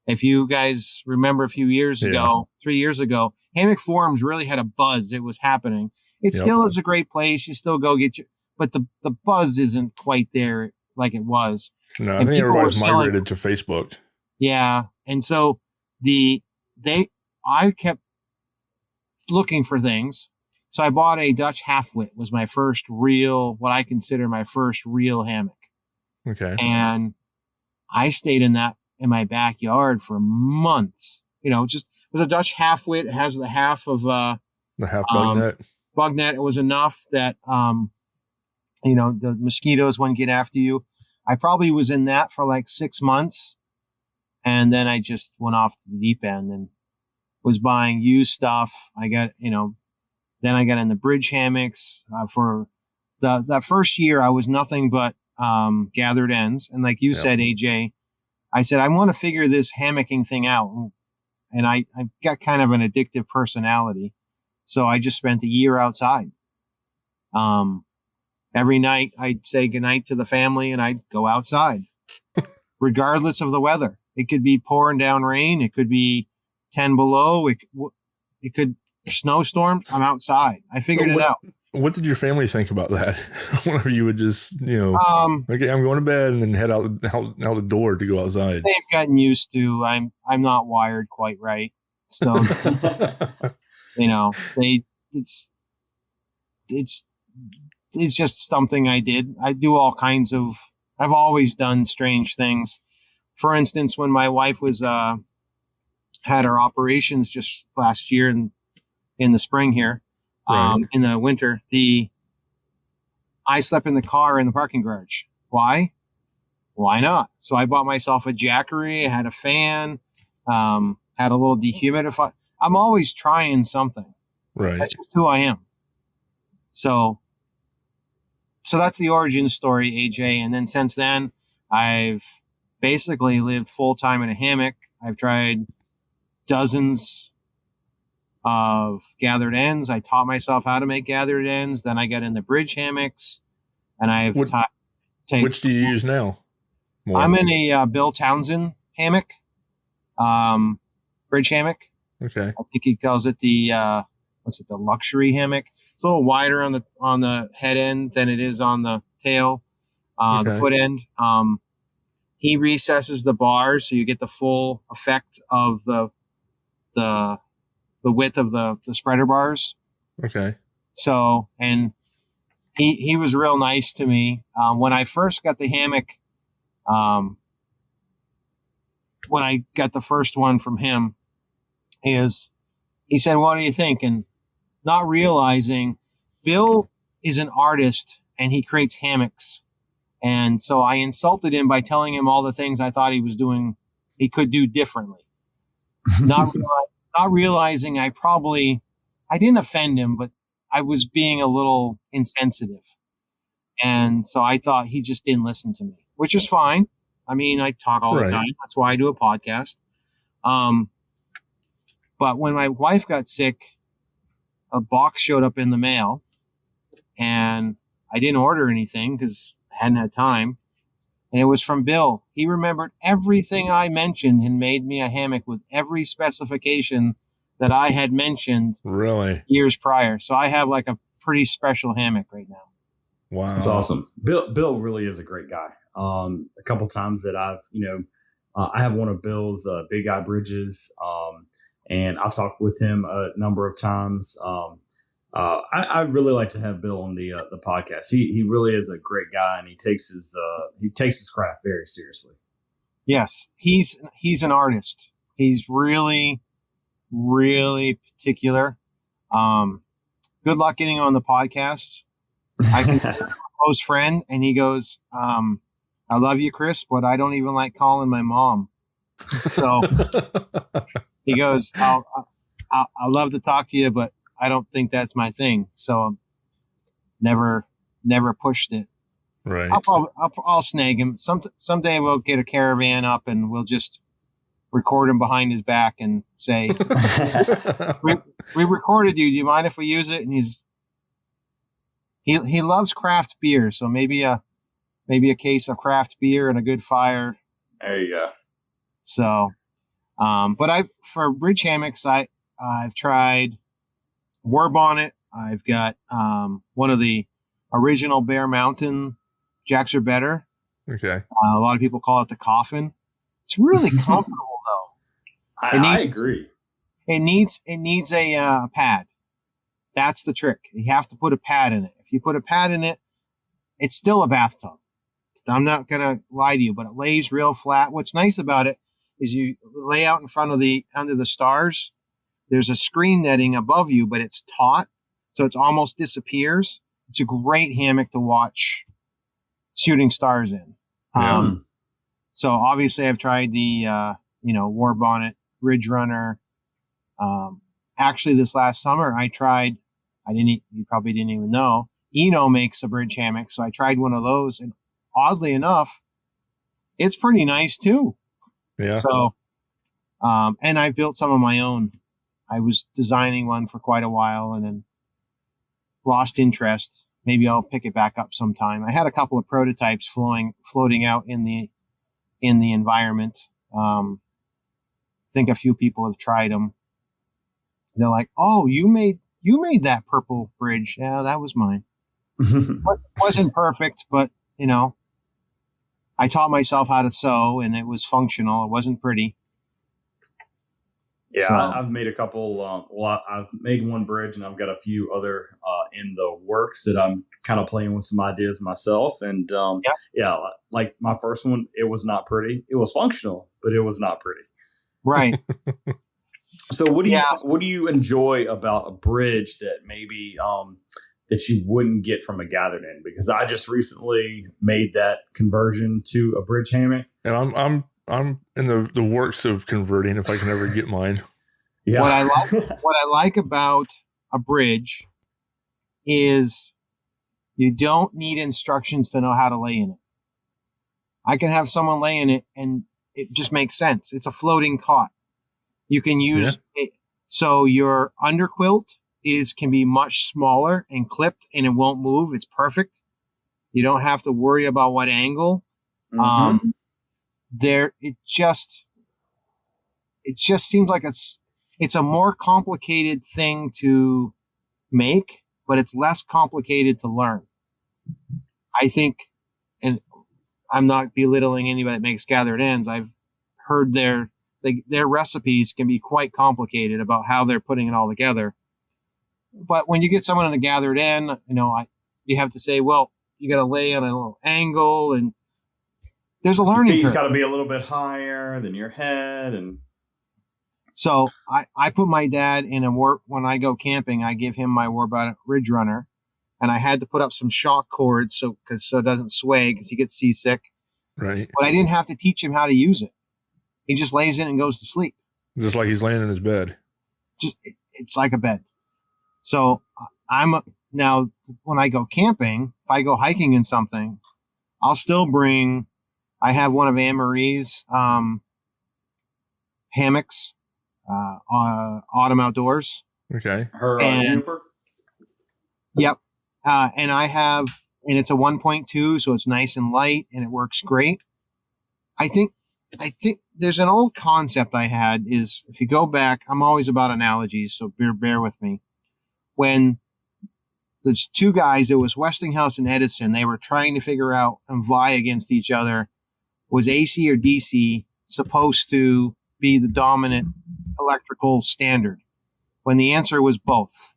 If you guys remember a few years ago, 3 years ago, hammock forums really had a buzz. It was happening. It still is a great place. You still go get but the buzz isn't quite there like it was. No, I think everybody's migrated to Facebook. Yeah. And so I kept looking for things. So I bought a Dutch half-wit, was my first real, what I consider my first real hammock. Okay. And I stayed in my backyard for months. Just with a Dutch half-wit, it has the half of the half bug net. Bug net. It was enough that the mosquitoes wouldn't get after you. I probably was in that for like 6 months, and then I just went off the deep end and was buying used stuff. Then I got in the bridge hammocks for that first year. I was nothing but gathered ends, and like you said, AJ, I said I want to figure this hammocking thing out, and I got kind of an addictive personality, so I just spent a year outside. Every night I'd say goodnight to the family, and I'd go outside, regardless of the weather. It could be pouring down rain. It could be 10 below. It could snowstorm. I'm outside. I figured it out. What did your family think about that? Whenever you would just, okay, I'm going to bed and then head out the door to go outside. They've gotten used to. I'm not wired quite right, so it's just something I did. I do all kinds of. I've always done strange things. For instance, when my wife was had her operations just last year in the spring here, in the winter, I slept in the car in the parking garage. Why? Why not? So I bought myself a Jackery. I had a fan, had a little dehumidifier. I'm always trying something. Right. That's just who I am. So that's the origin story, AJ. And then since then, I've basically lived full time in a hammock. I've tried dozens of gathered ends. I taught myself how to make gathered ends. Then I got into bridge hammocks, and I've which do you use now? I'm in a Bill Townsend hammock, bridge hammock. Okay. I think he calls it the luxury hammock. It's a little wider on the head end than it is on the tail, the foot end. He recesses the bars so you get the full effect of the width of the spreader bars. Okay. So, and he was real nice to me. When I first got the hammock, when I got the first one from him, he said, "What do you think?" And not realizing Bill is an artist and he creates hammocks. And so I insulted him by telling him all the things I thought he could do differently. Not realizing I didn't offend him, but I was being a little insensitive. And so I thought he just didn't listen to me, which is fine. I mean, I talk all the time. That's why I do a podcast. But when my wife got sick, a box showed up in the mail, and I didn't order anything because I hadn't had time. And it was from Bill. He remembered everything I mentioned and made me a hammock with every specification that I had mentioned Really? years prior. So I have like a pretty special hammock right now. Wow. That's awesome. Bill really is a great guy. A couple times that I've, I have one of Bill's big eye bridges, and I've talked with him a number of times. I really like to have Bill on the podcast. He really is a great guy, and he takes his craft very seriously. Yes, he's an artist. He's really, really particular. Good luck getting on the podcast. I can a close friend, and he goes, I love you, Chris, but I don't even like calling my mom. So he goes, I'll love to talk to you, but I don't think that's my thing. So never pushed it. Right. I'll snag him. Someday we'll get a caravan up and we'll just record him behind his back and say, we recorded you. Do you mind if we use it? And he loves craft beer. So maybe a case of craft beer and a good fire. There you go. So, but for bridge hammocks, I've tried War Bonnet. I've got one of the original Bear Mountain jacks are better. Okay. A lot of people call it the coffin. It's really comfortable though. I agree. It needs a pad. That's the trick. You have to put a pad in it. If you put a pad in it, it's still a bathtub. I'm not gonna lie to you, but it lays real flat. What's nice about it is you lay out in front of under the stars. There's a screen netting above you, but it's taut, so it almost disappears. It's a great hammock to watch shooting stars in. Yeah. So obviously I've tried the, War Bonnet, Ridge Runner. Actually this last summer you probably didn't even know, Eno makes a bridge hammock. So I tried one of those, and oddly enough, it's pretty nice too. Yeah. So, and I've built some of my own. I was designing one for quite a while and then lost interest. Maybe I'll pick it back up sometime. I had a couple of prototypes floating out in the environment. I think a few people have tried them. They're like, "Oh, you made that purple bridge." Yeah, that was mine. Wasn't perfect, but I taught myself how to sew, and it was functional. It wasn't pretty. Yeah, So, I've made a couple. I've made one bridge, and I've got a few other in the works that I'm kind of playing with some ideas myself. And like my first one, it was not pretty. It was functional, but it was not pretty. right. So what do you enjoy about a bridge that maybe that you wouldn't get from a gathered in? Because I just recently made that conversion to a bridge hammock, And I'm in the works of converting if I can ever get mine. Yeah. What I like about a bridge is you don't need instructions to know how to lay in it. I can have someone lay in it and it just makes sense. It's a floating cot. You can use it. So your underquilt can be much smaller and clipped and it won't move. It's perfect. You don't have to worry about what angle. Mm-hmm. It just seems like it's a more complicated thing to make, but it's less complicated to learn. I think, and I'm not belittling anybody that makes gathered ends. I've heard their recipes can be quite complicated about how they're putting it all together. But when you get someone in a gathered end, you have to say, well, you got to lay on a little angle, and there's a learning curve. Your feet's got to be a little bit higher than your head, and so I put my dad in when I go camping, I give him my War Bonnet Ridge Runner, and I had to put up some shock cords so it doesn't sway because he gets seasick. Right. But I didn't have to teach him how to use it. He just lays in and goes to sleep. Just like he's laying in his bed. It's like a bed. So now when I go camping, if I go hiking in something, I'll still bring. I have one of Anne Marie's hammocks, Autumn Outdoors. Okay. her And- Juniper. Yep. And I have and it's a 1.2, so it's nice and light and it works great. I think there's an old concept I had is, if you go back, I'm always about analogies, so bear with me. When there's two guys, it was Westinghouse and Edison, they were trying to figure out and vie against each other. Was AC or DC supposed to be the dominant electrical standard? When the answer was both.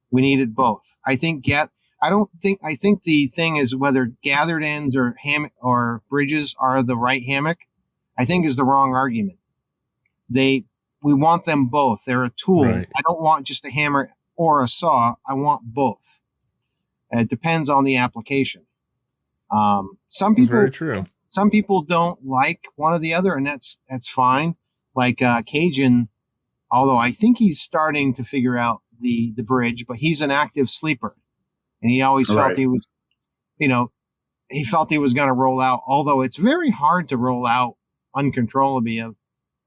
We needed both. I think the thing is whether gathered ends or hammock or bridges are the right hammock, I think is the wrong argument. We want them both. They're a tool. Right. I don't want just a hammer or a saw. I want both. It depends on the application. Some people, very true. Some people don't like one or the other, and that's fine. Like Cajun, although I think he's starting to figure out the bridge, but he's an active sleeper, and he always felt he was, he felt he was going to roll out. Although it's very hard to roll out uncontrollably of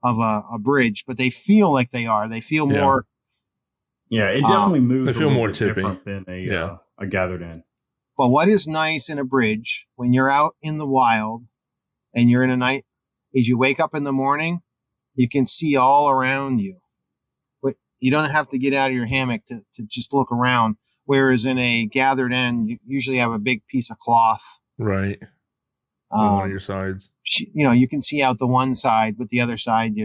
a bridge, but they feel like they are. They feel more. Yeah, it definitely moves. They feel a more bit tippy different than a gathered end. But what is nice in a bridge when you're out in the wild and you're in a night is you wake up in the morning, you can see all around you. But you don't have to get out of your hammock to just look around. Whereas in a gathered end, you usually have a big piece of cloth. Right. On one of your sides. You can see out the one side, but the other side,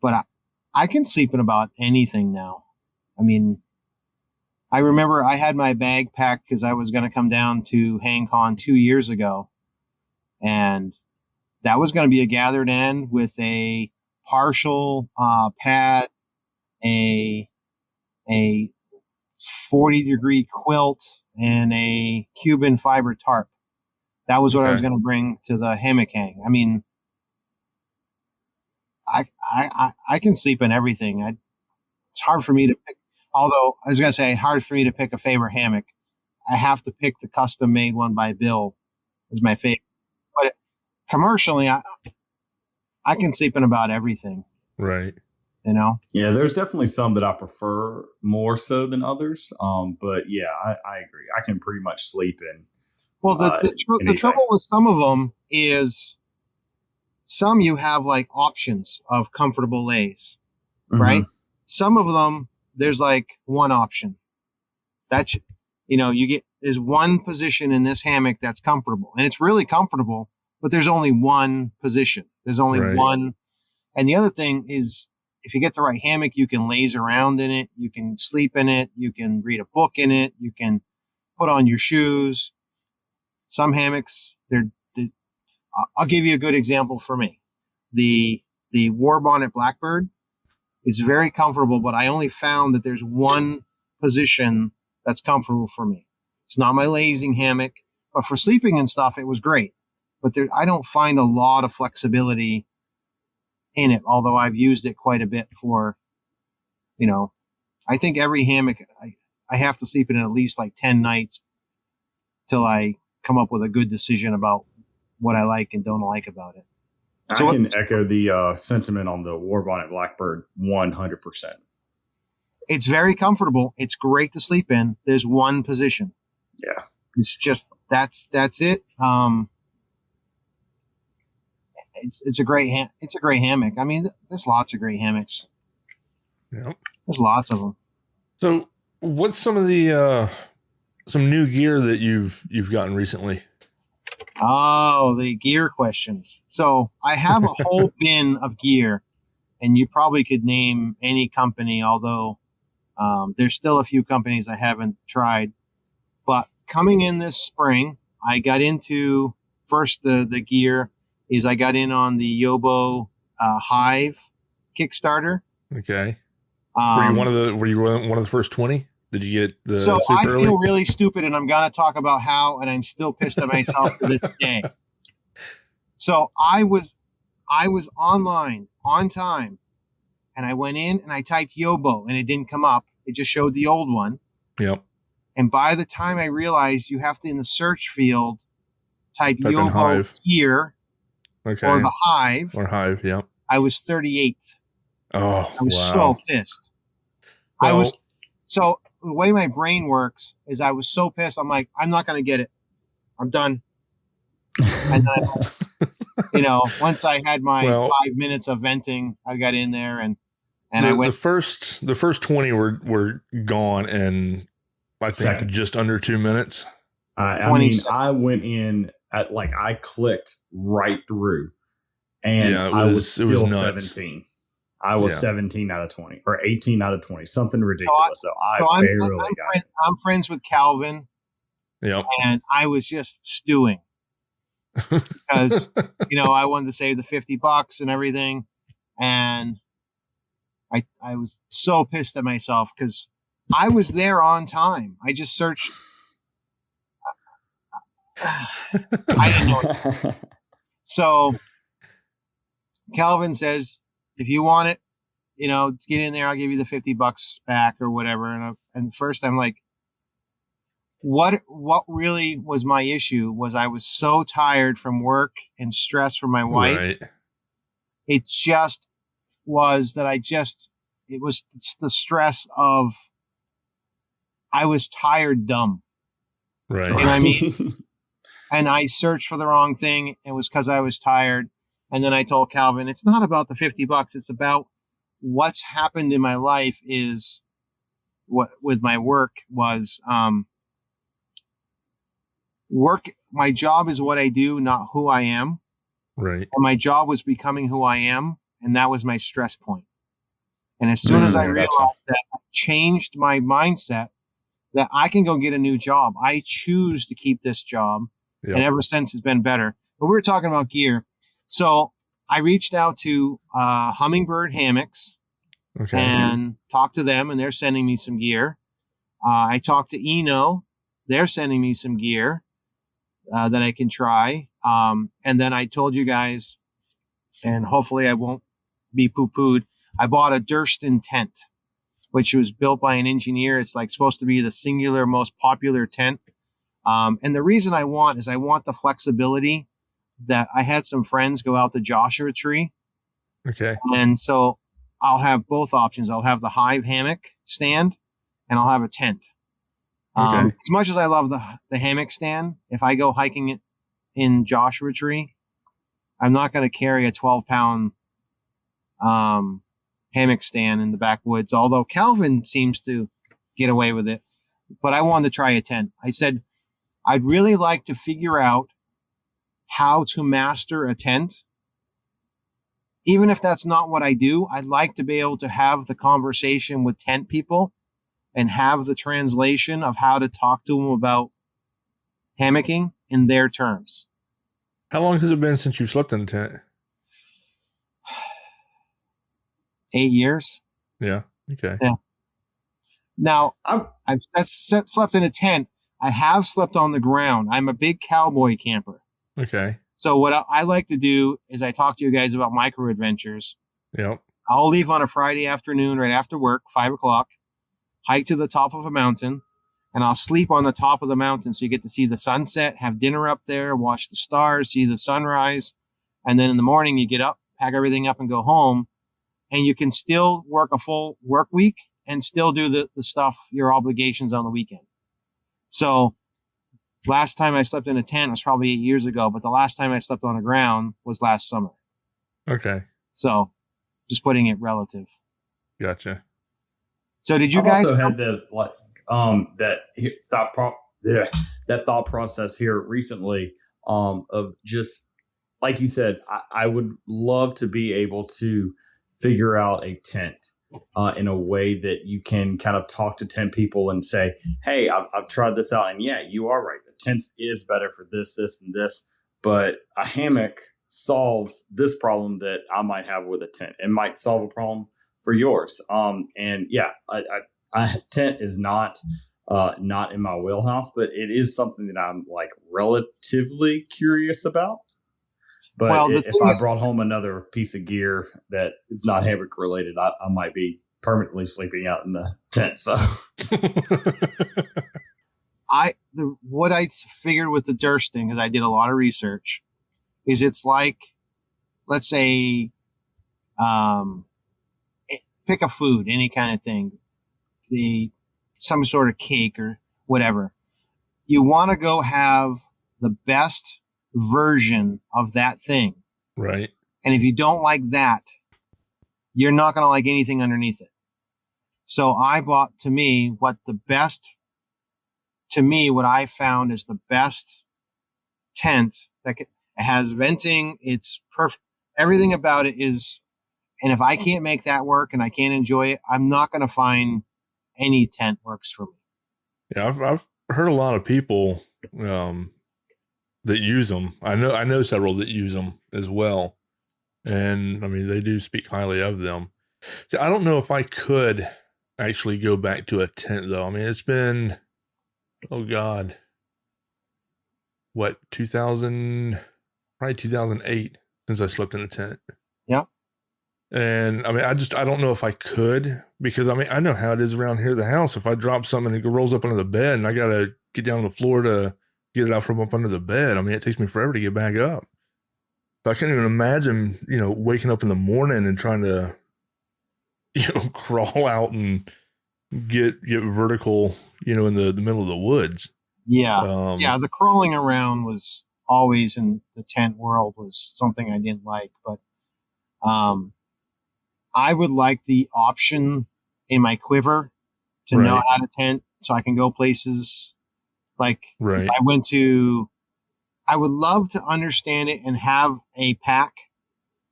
but I can sleep in about anything now. I mean, I remember I had my bag packed because I was going to come down to HangCon 2 years ago. And that was going to be a gathered end with a partial pad, a 40-degree quilt, and a Cuban fiber tarp. That was what I was going to bring to the hammock hang. I mean, I can sleep in everything. It's hard for me to pick. Although I was going to say hard for me to pick a favorite hammock. I have to pick the custom made one by Bill as my favorite. But commercially, I can sleep in about everything. Right. Yeah, there's definitely some that I prefer more so than others. But yeah, I agree. I can pretty much sleep in. Well, the trouble with some of them is some you have like options of comfortable lays, right? Some of them, there's like one option. That's, there's one position in this hammock that's comfortable, and it's really comfortable, but there's only one position. There's only one. And the other thing is, if you get the right hammock, you can laze around in it. You can sleep in it. You can read a book in it. You can put on your shoes. Some hammocks, I'll give you a good example for me. The War Bonnet Blackbird is very comfortable, but I only found that there's one position that's comfortable for me. It's not my lazing hammock, but for sleeping and stuff, it was great. But I don't find a lot of flexibility in it, although I've used it quite a bit for, I think every hammock, I have to sleep in it at least like 10 nights till I come up with a good decision about what I like and don't like about it. I can echo the sentiment on the War Bonnet Blackbird 100%. It's very comfortable. It's great to sleep in. There's one position. Yeah. It's just, that's it. It's a great hammock. I mean, there's lots of great hammocks. Yep. There's lots of them. So what's some of the, some new gear that you've gotten recently? Oh, the gear questions. So I have a whole bin of gear, and you probably could name any company, although there's still a few companies I haven't tried. But coming in this spring, I got into first the gear is I got in on the Yobo Hive Kickstarter. Okay. Were you one of the first 20? Did you get the so super I early? feel really stupid, and I'm going to talk about how, and I'm still pissed at myself to this day. So I was online on time, and I went in and I typed Yobo, and it didn't come up. It just showed the old one. Yep. And by the time I realized you have to, in the search field, type Yobo Hive here okay. or the Hive. Or Hive, yep. I was 38th. Oh, I was wow. so pissed. Well, the way my brain works is I was so pissed. I'm like, I'm not going to get it. I'm done. And then, once I had my 5 minutes of venting, I got in there and I went. The first 20 were gone in, I think, seconds. Just under 2 minutes. I mean, I went in at I clicked right through, and I was still 17. I was 17 out of 20 or 18 out of 20, something ridiculous. So I barely got it. I'm friends with Calvin. Yep. And I was just stewing because, I wanted to save the $50 and everything. And I was so pissed at myself because I was there on time. I just searched. I didn't know it. So Calvin says, if you want it, get in there. I'll give you the $50 back or whatever. And first I'm like, what really was my issue was I was so tired from work and stress from my wife. Right. It just was that it was the stress of I was tired dumb. Right. You know what I mean? And I searched for the wrong thing. It was because I was tired. And then I told Calvin, it's not about the $50. It's about what's happened in my life is what with my work was, work. My job is what I do, not who I am. Right. And my job was becoming who I am. And that was my stress point. And as soon as I realized that, I changed my mindset that I can go get a new job. I choose to keep this job. Yep. And ever since it's been better. But we were talking about gear. So I reached out to Hummingbird Hammocks and talked to them, and they're sending me some gear. I talked to Eno. They're sending me some gear that I can try. And then I told you guys, and hopefully I won't be poo-pooed, I bought a Durston tent, which was built by an engineer. It's supposed to be the singular most popular tent. And the reason I want the flexibility that I had some friends go out to Joshua Tree. Okay. And so I'll have both options. I'll have the Hive hammock stand and I'll have a tent. As much as I love the hammock stand, if I go hiking it in Joshua Tree, I'm not going to carry a 12-pound hammock stand in the backwoods, although Calvin seems to get away with it. But I wanted to try a tent. I said, I'd really like to figure out how to master a tent. Even if that's not what I do, I'd like to be able to have the conversation with tent people and have the translation of how to talk to them about hammocking in their terms. How long has it been since you slept in a tent? 8 years. Yeah. Okay. Yeah. Now, I've slept in a tent. I have slept on the ground. I'm a big cowboy camper. Okay. So what I like to do is I talk to you guys about micro adventures. Yep. I'll leave on a Friday afternoon right after work, 5:00, hike to the top of a mountain, and I'll sleep on the top of the mountain so you get to see the sunset, have dinner up there, watch the stars, see the sunrise. And then in the morning you get up, pack everything up and go home. And you can still work a full work week and still do the stuff, your obligations on the weekend. So last time I slept in a tent was probably 8 years ago, but the last time I slept on the ground was last summer. Okay. So just putting it relative. Gotcha. So did you I've guys also had that thought process here recently of just like you said, I would love to be able to figure out a tent in a way that you can kind of talk to 10 people and say, hey, I've tried this out. And yeah, you are right. The tent is better for this, and this. But a hammock solves this problem that I might have with a tent. It might solve a problem for yours. And yeah, a tent is not in my wheelhouse, but it is something that I'm relatively curious about. But if I brought home another piece of gear that is not hammock related, I might be permanently sleeping out in the tent. So what I figured with the Durston, because I did a lot of research, is it's like, let's say, pick a food, any kind of thing. some sort of cake or whatever. You want to go have the best version of that thing. Right. And if you don't like that, you're not going to like anything underneath it. So I bought, what I found is the best tent that it has venting. It's perfect. Everything about it is, and if I can't make that work and I can't enjoy it, I'm not going to find any tent works for me. Yeah, I've heard a lot of people that use them. I know several that use them as well, and I mean they do speak highly of them. So I don't know if I could actually go back to a tent though. I mean it's been, oh God, what, 2008 since I slept in a tent. Yeah. And I mean, I don't know if I could, because I mean, I know how it is around here at the house. If I drop something and it rolls up under the bed and I got to get down on the floor to get it out from up under the bed, I mean, it takes me forever to get back up. So I can't even imagine, waking up in the morning and trying to, crawl out and get vertical, in the middle of the woods. Yeah. The crawling around was always in the tent world was something I didn't like, but I would like the option in my quiver to know how to tent so I can go places like if I would love to understand it and have a pack.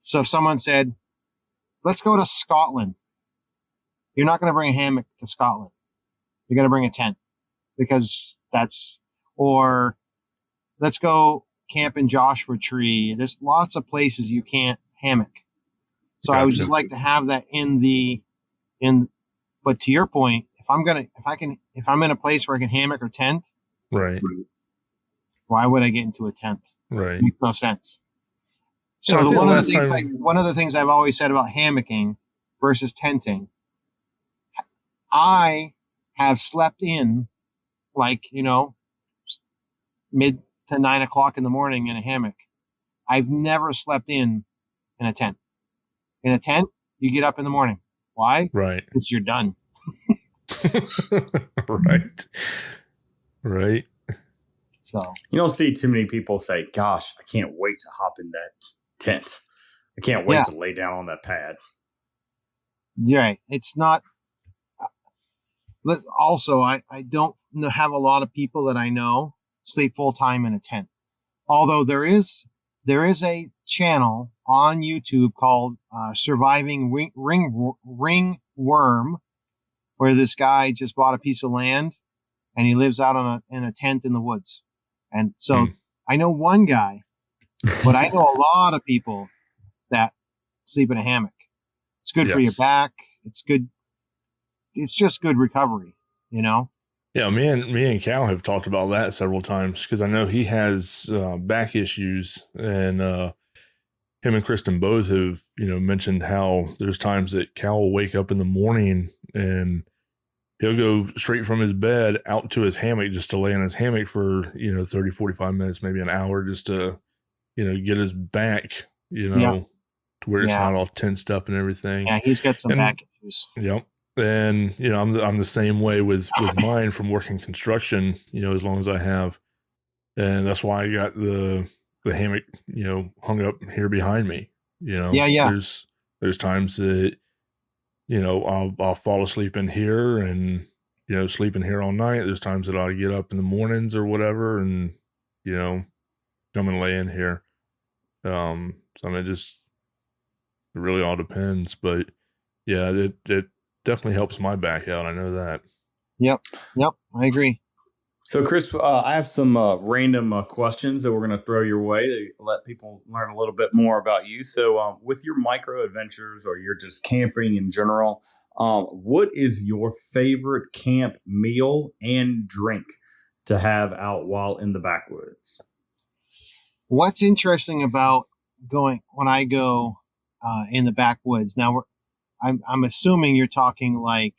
So if someone said, let's go to Scotland, you're not going to bring a hammock to Scotland. You're going to bring a tent because or let's go camp in Joshua Tree. There's lots of places you can't hammock. So I would just like to have that but to your point, if I'm in a place where I can hammock or tent, right. Why would I get into a tent? Right. It makes no sense. So one of the things I've always said about hammocking versus tenting, I have slept in mid to 9 o'clock in the morning in a hammock. I've never slept in a tent. In a tent, you get up in the morning. Why? Right. Because you're done. Right. Right. So you don't see too many people say, gosh, I can't wait to hop in that tent. I can't wait to lay down on that pad. Right. It's not. Also, I don't have a lot of people that I know sleep full time in a tent. Although there is a channel on YouTube called Surviving Ringworm, where this guy just bought a piece of land and he lives out in a tent in the woods. And so I know one guy, but I know a lot of people that sleep in a hammock. It's good for your back. It's good. It's just good recovery, Yeah, me and Cal have talked about that several times because I know he has back issues, and him and Kristen both have, mentioned how there's times that Cal will wake up in the morning and he'll go straight from his bed out to his hammock just to lay in his hammock for, 30, 45 minutes, maybe an hour, just to, get his back, to where it's not all tensed up and everything. Yeah, he's got some back issues. Yep. And, I'm the same way with mine from working construction, as long as I have. And that's why I got the hammock, hung up here behind me, Yeah. There's times that, I'll fall asleep in here and, sleep in here all night. There's times that I'll get up in the mornings or whatever and, come and lay in here. So I mean, it really all depends, but yeah, it definitely helps my back out. I know that. Yep. I agree. So, Chris, I have some random questions that we're going to throw your way to let people learn a little bit more about you. So, with your micro adventures or you're just camping in general, what is your favorite camp meal and drink to have out while in the backwoods? What's interesting about when I go in the backwoods? Now, I'm assuming you're talking like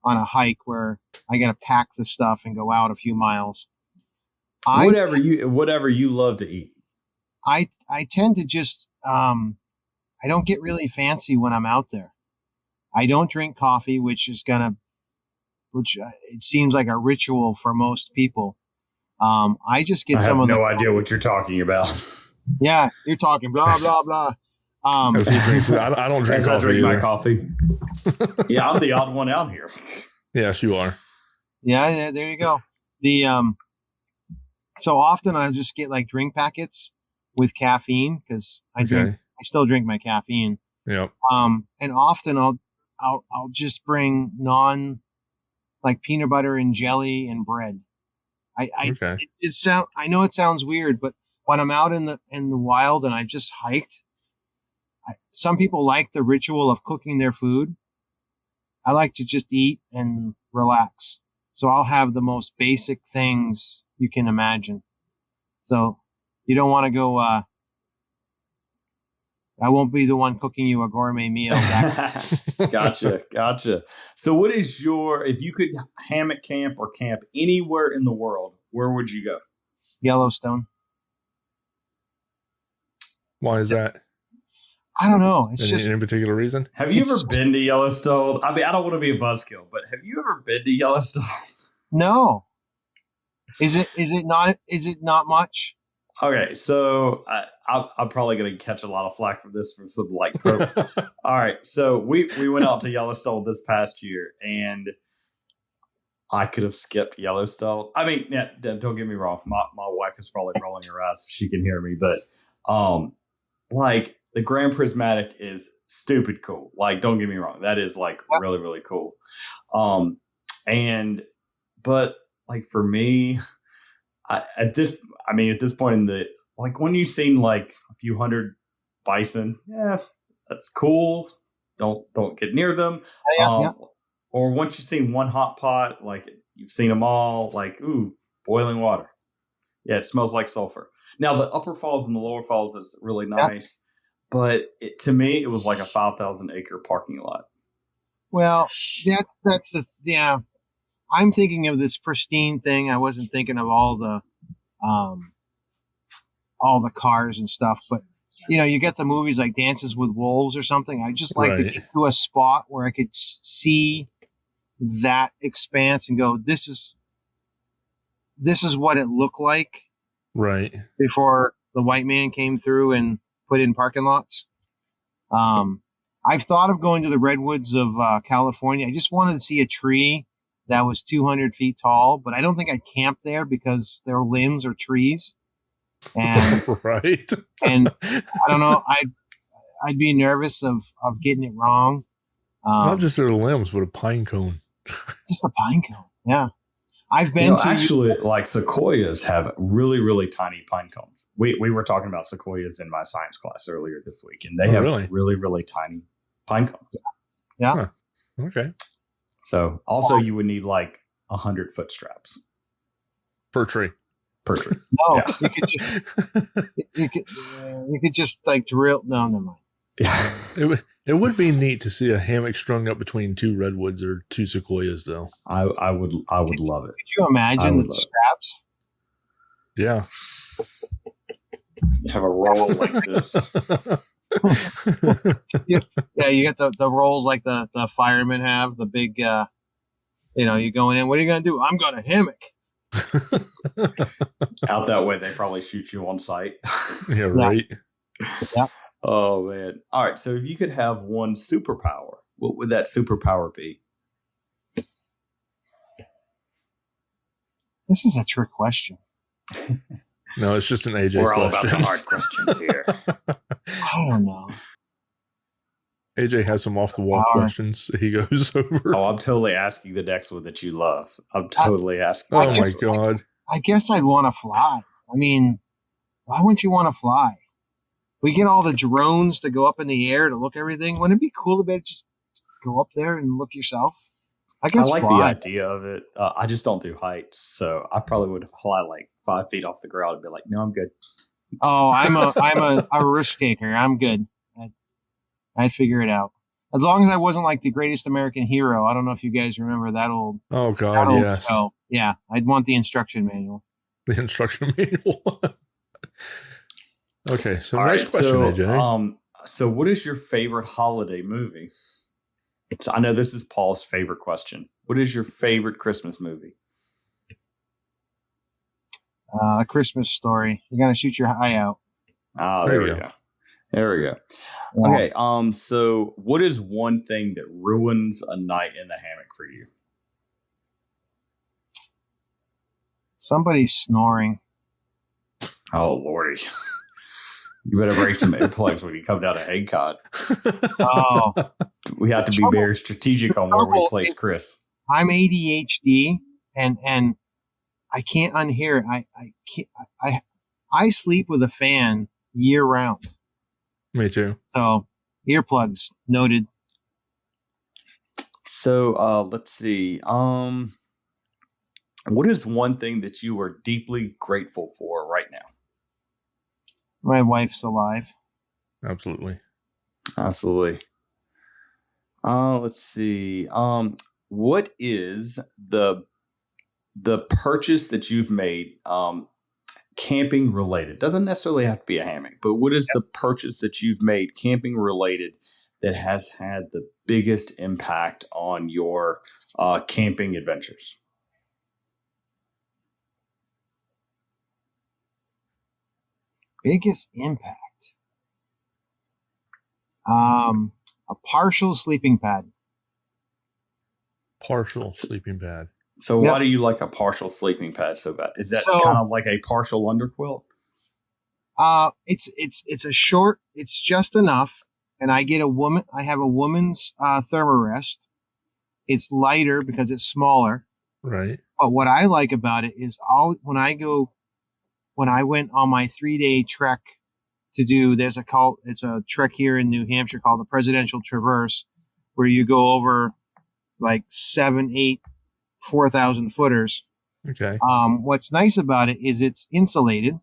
on a hike where I got to pack the stuff and go out a few miles. Whatever you love to eat. I tend to just I don't get really fancy when I'm out there. I don't drink coffee, which is gonna which it seems like a ritual for most people. I just get I some have of no idea what you're talking about. Yeah, you're talking blah blah blah. As he drinks, I don't drink As coffee. I drink either. my coffee. Yeah, I'm the odd one out here. Yes, you are. Yeah, there you go. So often I just get like drink packets with caffeine because I still drink my caffeine. Yep. And often I'll just bring like peanut butter and jelly and bread. I know it sounds weird, but when I'm out in the wild and I just hiked, some people like the ritual of cooking their food. I like to just eat and relax. So I'll have the most basic things you can imagine. So you don't want to go, I won't be the one cooking you a gourmet meal. Gotcha. So what is if you could hammock camp or camp anywhere in the world, where would you go? Yellowstone. Why is that? I don't know. It's any particular reason? Have you ever been to Yellowstone? I mean, I don't want to be a buzzkill, but have you ever been to Yellowstone? No. Is it not much? Okay, so I'm probably going to catch a lot of flack for this from some All right, so we went out to Yellowstone this past year, and I could have skipped Yellowstone. I mean, don't get me wrong. My wife is probably rolling her eyes if she can hear me, but like the Grand Prismatic is stupid cool. Like, don't get me wrong, that is like really, really cool. But like for me, at this point in the, like when you've seen like a few hundred bison, yeah, that's cool. Don't get near them. Or once you've seen one hot pot, like you've seen them all, like, ooh, boiling water. Yeah, it smells like sulfur. Now the upper falls and the lower falls is really nice, but to me, it was like a 5,000 acre parking lot. Well, that's I'm thinking of this pristine thing. I wasn't thinking of all the cars and stuff, but you get the movies like Dances with Wolves or something. I just like to get to a spot where I could see that expanse and go, this is what it looked like before the white man came through and put in parking lots. I've thought of going to the redwoods of California. I just wanted to see a tree that was 200 feet tall, but I don't think I'd camp there because their limbs are trees. And and I don't know, I'd be nervous of getting it wrong. Not just their limbs, but a pine cone. Just a pine cone. Yeah. I've been to actually, like sequoias have really, really tiny pine cones. We were talking about sequoias in my science class earlier this week, and they have really, really tiny pine cones. Yeah. Huh. Okay. So also you would need like 100 foot straps per tree. No, you could just like drill. No, never mind. Yeah. It would be neat to see a hammock strung up between two redwoods or two sequoias, though. I would love it. Could you imagine the straps? Yeah. You have a roll like this. Yeah, you get the rolls like the firemen have, the big, you going in. What are you going to do? I'm going to hammock. Out that way, they probably shoot you on sight. Yeah, right. Yeah. Oh, man. All right. So if you could have one superpower, what would that superpower be? This is a trick question. No, it's just an AJ question. We're all about the hard questions here. I don't know. AJ has some off-the-wall questions he goes over. Oh, I'm totally asking the next one that you love. I'm totally asking. Oh, my God. I guess I'd want to fly. I mean, why wouldn't you want to fly? We get all the drones to go up in the air to look everything. Wouldn't it be cool to be able to just go up there and look yourself? I like the idea of it. I just don't do heights, so I probably would fly like 5 feet off the ground and be like, "No, I'm good." Oh, I'm a risk taker. I'm good. I'd figure it out as long as I wasn't like the Greatest American Hero. I don't know if you guys remember that old. Oh God, yes. Show. Yeah, I'd want the instruction manual. The instruction manual. Okay, so next question, AJ. So what is your favorite holiday movie? So I know this is Paul's favorite question. What is your favorite Christmas movie? A Christmas Story. You gotta shoot your eye out. Ah, there we go. There we go. Yeah. Okay. So what is one thing that ruins a night in the hammock for you? Somebody's snoring. Oh, Lordy. You better break some earplugs when you come down to Haycott. Oh, We have to be very strategic on where we place Chris. I'm ADHD and I can't unhear it. I sleep with a fan year round. Me too. So earplugs noted. So let's see. What is one thing that you are deeply grateful for right now? My wife's alive. Absolutely. Absolutely. Let's see. What is the purchase that you've made camping related? Doesn't necessarily have to be a hammock, but what is the purchase that you've made camping related that has had the biggest impact on your camping adventures? Biggest impact. A partial sleeping pad. Partial sleeping pad. So Yep. why do you like a partial sleeping pad so bad? Is that So- kind of like a partial underquilt? It's a short. It's just enough, and I have a woman's thermarest. It's lighter because it's smaller. Right. But what I like about it is when I went on my 3-day trek to do, it's a trek here in New Hampshire called the Presidential Traverse, where you go over like 7, 8, 4,000 footers. Okay. What's nice about it is it's insulated.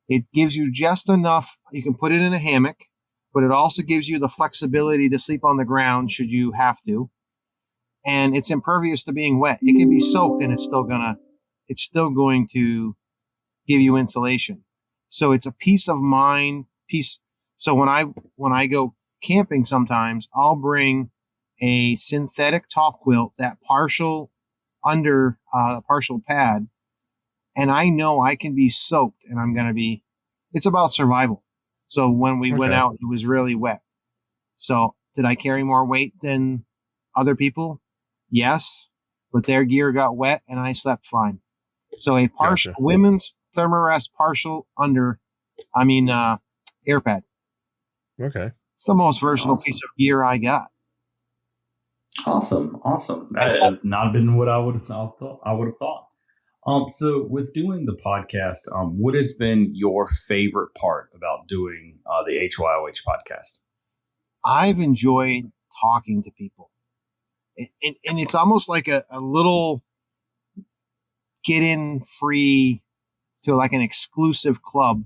It gives you just enough. You can put it in a hammock, but it also gives you the flexibility to sleep on the ground should you have to. And it's impervious to being wet. It can be soaked and it's still going to give you insulation. So it's a peace of mind piece. So when I go camping sometimes, I'll bring a synthetic top quilt, that partial pad, and I know I can be soaked and it's about survival. So when we went out, it was really wet. So did I carry more weight than other people? Yes, but their gear got wet and I slept fine. So a partial women's thermarest partial air pad. Okay. It's the most versatile piece of gear I got. Awesome. That has not been what I would have thought. So with doing the podcast, what has been your favorite part about doing the HYOH podcast? I've enjoyed talking to people. And it's almost like a little get in free to like an exclusive club.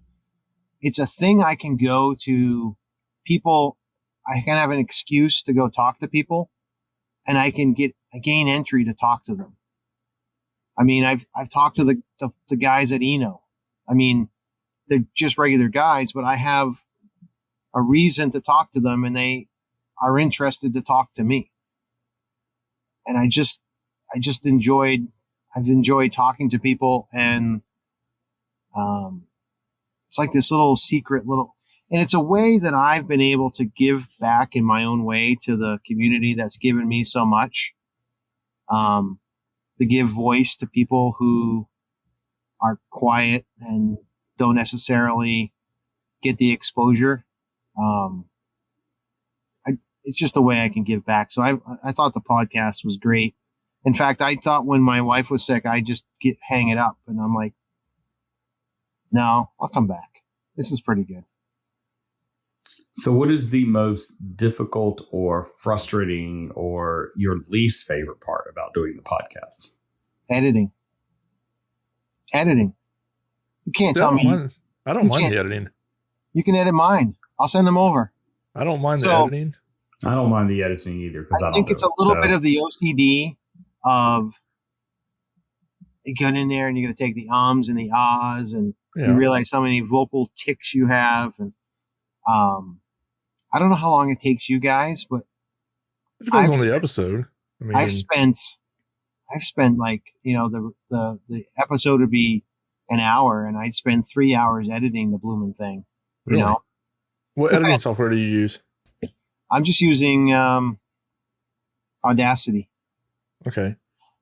It's a thing I can go to people. I can have an excuse to go talk to people, and I gain entry to talk to them. I mean, I've talked to the guys at Eno. I mean, they're just regular guys, but I have a reason to talk to them, and they are interested to talk to me. And I've enjoyed talking to people, and it's like this little secret and it's a way that I've been able to give back in my own way to the community that's given me so much. To give voice to people who are quiet and don't necessarily get the exposure. It's just a way I can give back. So I thought the podcast was great. In fact, I thought when my wife was sick, I'd just hang it up, and I'm like, no, I'll come back. This is pretty good. So what is the most difficult or frustrating or your least favorite part about doing the podcast? Editing. You can't tell me. I don't mind the editing. You can edit mine. I'll send them over. I don't mind the editing. I don't mind the editing either, because I think it's a little bit of the OCD of you get in there and you're going to take the ums and the ahs, and you realize how many vocal tics you have. And I don't know how long it takes you guys, but it depends on the episode. I mean, I've spent like, the episode would be an hour and I'd spend 3 hours editing the blooming thing. You really? know, What editing software do you use? I'm just using Audacity. Okay.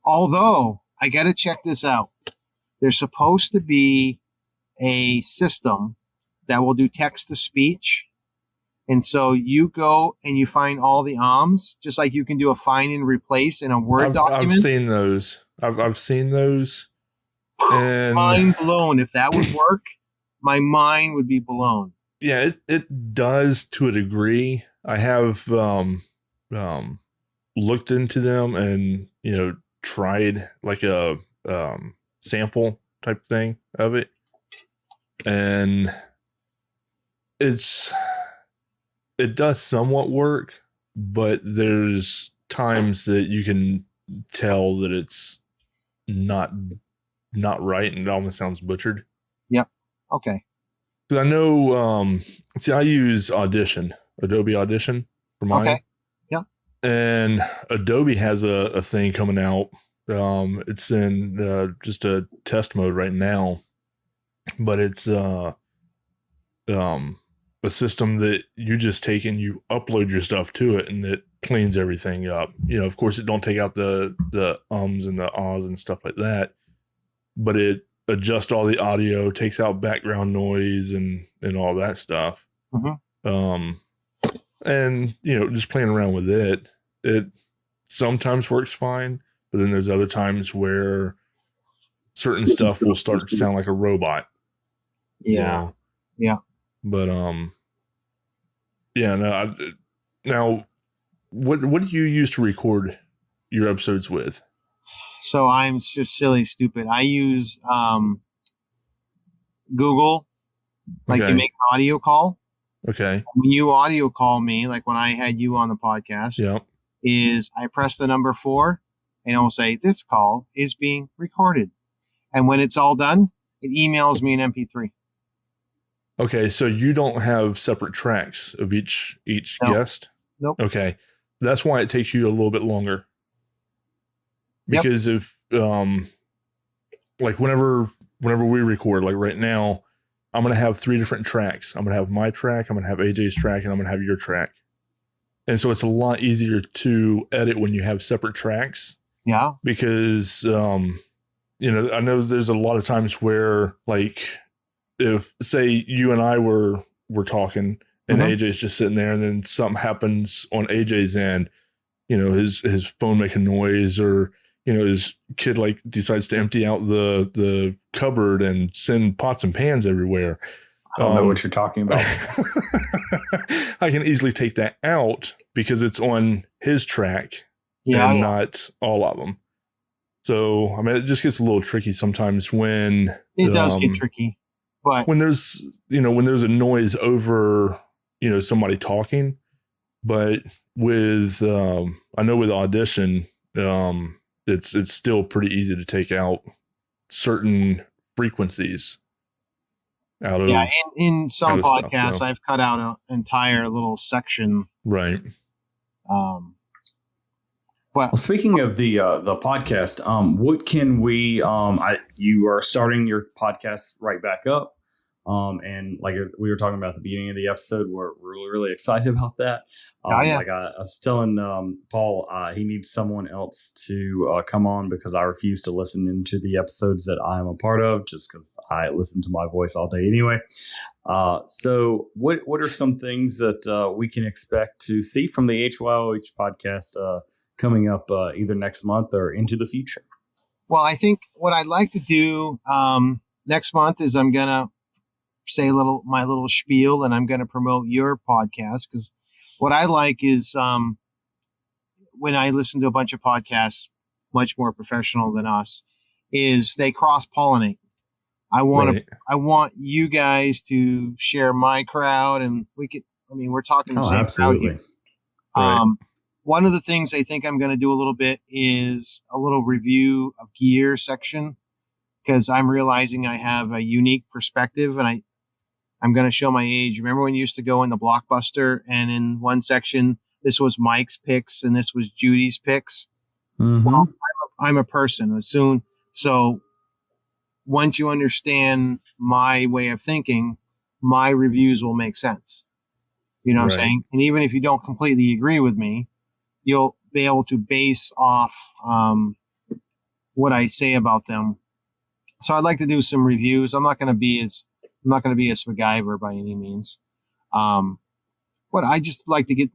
Although I got to check this out. There's supposed to be a system that will do text to speech. And so you go and you find all the ums, just like you can do a find and replace in a Word document. I've seen those. I've seen those. And mind blown. If that would work, my mind would be blown. Yeah, it does to a degree. I have looked into them and, tried like a sample type thing of it. And it does somewhat work, but there's times that you can tell that it's not right and it almost sounds butchered. Yep. Okay. Because I know, I use Adobe Audition for mine. Okay. Yep. And Adobe has a thing coming out. It's in just a test mode right now, but it's a system that you just take and you upload your stuff to it and it cleans everything up. Of course, it don't take out the ums and the ahs and stuff like that, but it adjusts all the audio, takes out background noise and all that stuff. Mm-hmm. And just playing around with it sometimes works fine, but then there's other times where certain stuff will start to sound like a robot. Yeah. Yeah. But now what do you use to record your episodes with? So I'm just silly stupid. I use Google, like you make an audio call. Okay. When you audio call me, like when I had you on the podcast, is I press the number 4 and it will say this call is being recorded. And when it's all done, it emails me an MP3. Okay, so you don't have separate tracks of each guest? Nope. Okay. That's why it takes you a little bit longer. Because if like whenever we record, like right now, I'm going to have 3 different tracks. I'm going to have my track, I'm going to have AJ's track, and I'm going to have your track. And so it's a lot easier to edit when you have separate tracks. Yeah. Because, I know there's a lot of times where, like, if, say, you and I were talking and AJ's just sitting there and then something happens on AJ's end, his phone making noise or, his kid like decides to empty out the cupboard and send pots and pans everywhere. I don't know what you're talking about. I can easily take that out because it's on his track and not all of them. So, I mean, it just gets a little tricky sometimes when it does get tricky, but when there's a noise over, somebody talking, but with, I know with Audition, it's still pretty easy to take out certain frequencies out of. Yeah. In some podcasts, stuff, I've cut out an entire little section. Right. Well, speaking of the podcast, what can we? You are starting your podcast right back up, and like we were talking about at the beginning of the episode, we're really excited about that. Like I was telling Paul, he needs someone else to come on because I refuse to listen into the episodes that I'm a part of, just because I listen to my voice all day anyway. So what are some things that we can expect to see from the HYOH podcast? Coming up either next month or into the future? Well, I think what I'd like to do next month is I'm going to say my little spiel and I'm going to promote your podcast, because what I like is when I listen to a bunch of podcasts, much more professional than us, is they cross-pollinate. I want you guys to share my crowd, and we're talking the same crowd here. Right. One of the things I think I'm going to do a little bit is a little review of gear section, because I'm realizing I have a unique perspective, and I'm going to show my age. Remember when you used to go in the Blockbuster and in one section, this was Mike's picks and this was Judy's picks? Well, I'm a person. So once you understand my way of thinking, my reviews will make sense. You know what I'm saying? And even if you don't completely agree with me, you'll be able to base off what I say about them. So I'd like to do some reviews. I'm not going to be a MacGyver by any means. But I just like to get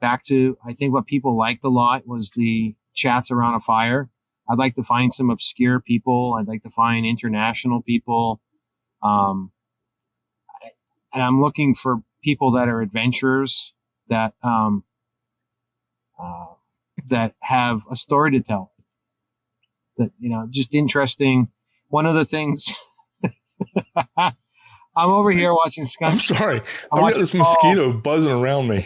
back to, I think what people liked a lot was the chats around a fire. I'd like to find some obscure people. I'd like to find international people. And I'm looking for people that are adventurers that have a story to tell. That, just interesting. One of the things I'm over here watching Skunkape. I'm sorry. I've got this mosquito buzzing around me.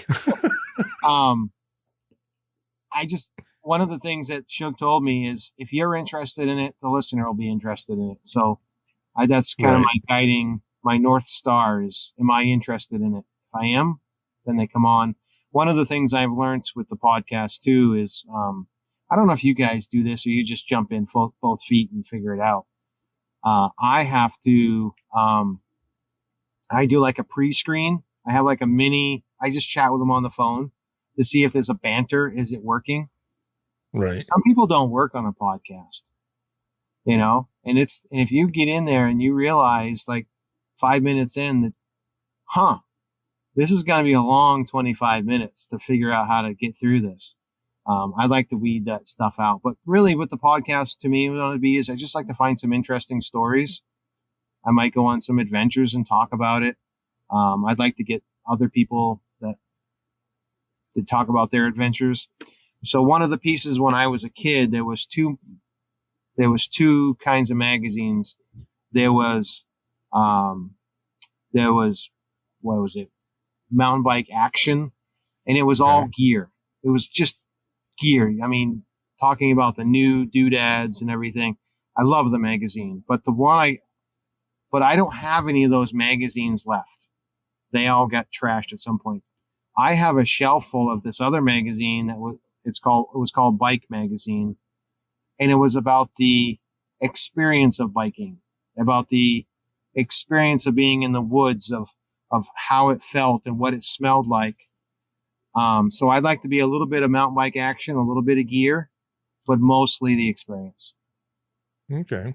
One of the things that Shug told me is if you're interested in it, the listener will be interested in it. So that's kind of my North Star is, am I interested in it? If I am, then they come on. One of the things I've learned with the podcast too is, I don't know if you guys do this or you just jump in both feet and figure it out. I have to, I do like a pre-screen. I have like I just chat with them on the phone to see if there's a banter. Is it working? Right. Some people don't work on a podcast, and if you get in there and you realize like 5 minutes in that, this is going to be a long 25 minutes to figure out how to get through this. I'd like to weed that stuff out, but really what the podcast to me would be is I just like to find some interesting stories. I might go on some adventures and talk about it. I'd like to get other people that talk about their adventures. So one of the pieces when I was a kid, there was two kinds of magazines. There was what was it? Mountain Bike Action, and it was all gear. It was just gear. I mean, talking about the new doodads and everything. I love the magazine, but I don't have any of those magazines left. They all got trashed at some point. I have a shelf full of this other magazine it was called Bike Magazine, and it was about the experience of biking, about the experience of being in the woods, of how it felt and what it smelled like. So I'd like to be a little bit of mountain bike action, a little bit of gear, but mostly the experience. Okay.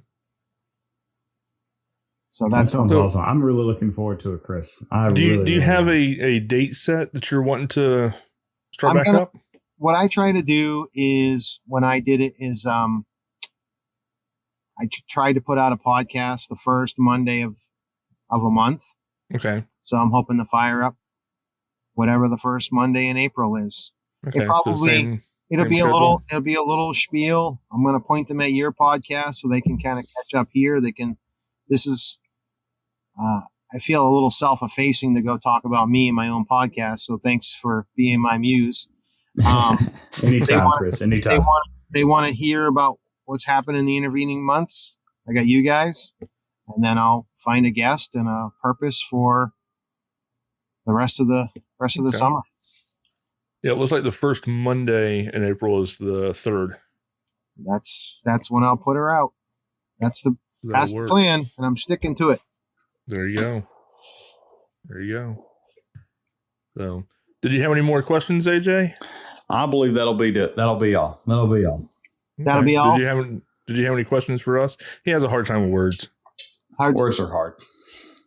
So that sounds awesome. I'm really looking forward to it, Chris. Do you have a date set that you're wanting to start back up? What I try to do is when I did it is I tried to put out a podcast the first Monday of a month. Okay. So I'm hoping to fire up whatever the first Monday in April is. Okay. It'll be a little spiel. I'm going to point them at your podcast so they can kind of catch up here. I feel a little self-effacing to go talk about me and my own podcast. So thanks for being my muse. Anytime, Chris. Anytime. They want to hear about what's happened in the intervening months. I got you guys, and then I'll find a guest and a purpose for the rest of the summer. Yeah, it looks like the first Monday in April is the 3rd. That's when I'll put her out. That's the plan, and I'm sticking to it. There you go. So, did you have any more questions, AJ? I believe that'll be all. That'll be all. Did you have any questions for us? He has a hard time with words. Words are hard.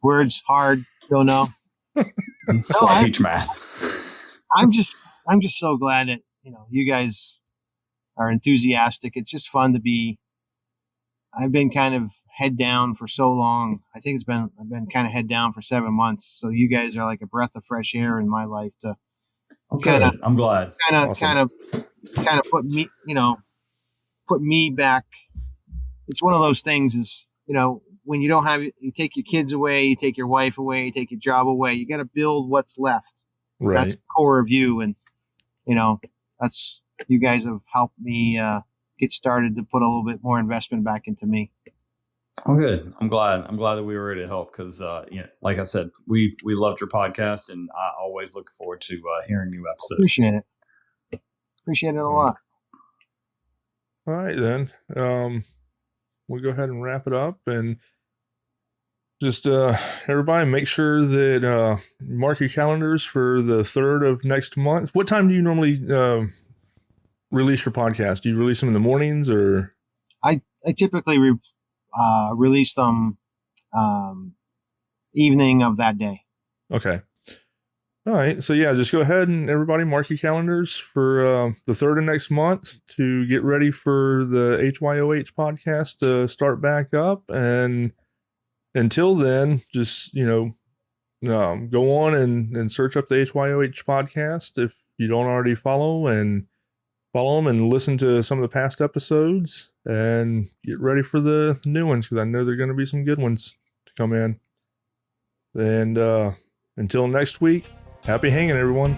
Words hard. Don't know. So I teach math. I'm just so glad that you guys are enthusiastic. It's just fun to be. I've been kind of head down for so long. I think I've been kind of head down for 7 months. So you guys are like a breath of fresh air in my life to. Okay, I'm glad. Kind of put me back. It's one of those things is, when you don't you take your kids away, you take your wife away, you take your job away, you got to build what's left. Right. That's the core of you. And, that's, you guys have helped me get started to put a little bit more investment back into me. I'm good. I'm glad that we were able to help because, like I said, we loved your podcast, and I always look forward to hearing new episodes. Appreciate it a lot. All right, then. We'll go ahead and wrap it up, and just everybody make sure that mark your calendars for the 3rd of next month. What time do you normally release your podcast? Do you release them in the mornings, or? I typically release them evening of that day. Okay. All right. So yeah, just go ahead and everybody mark your calendars for the 3rd of next month to get ready for the HYOH podcast to start back up. And until then, just, go on and search up the HYOH podcast if you don't already follow them and listen to some of the past episodes and get ready for the new ones, because I know there are going to be some good ones to come in. And until next week, happy hanging, everyone.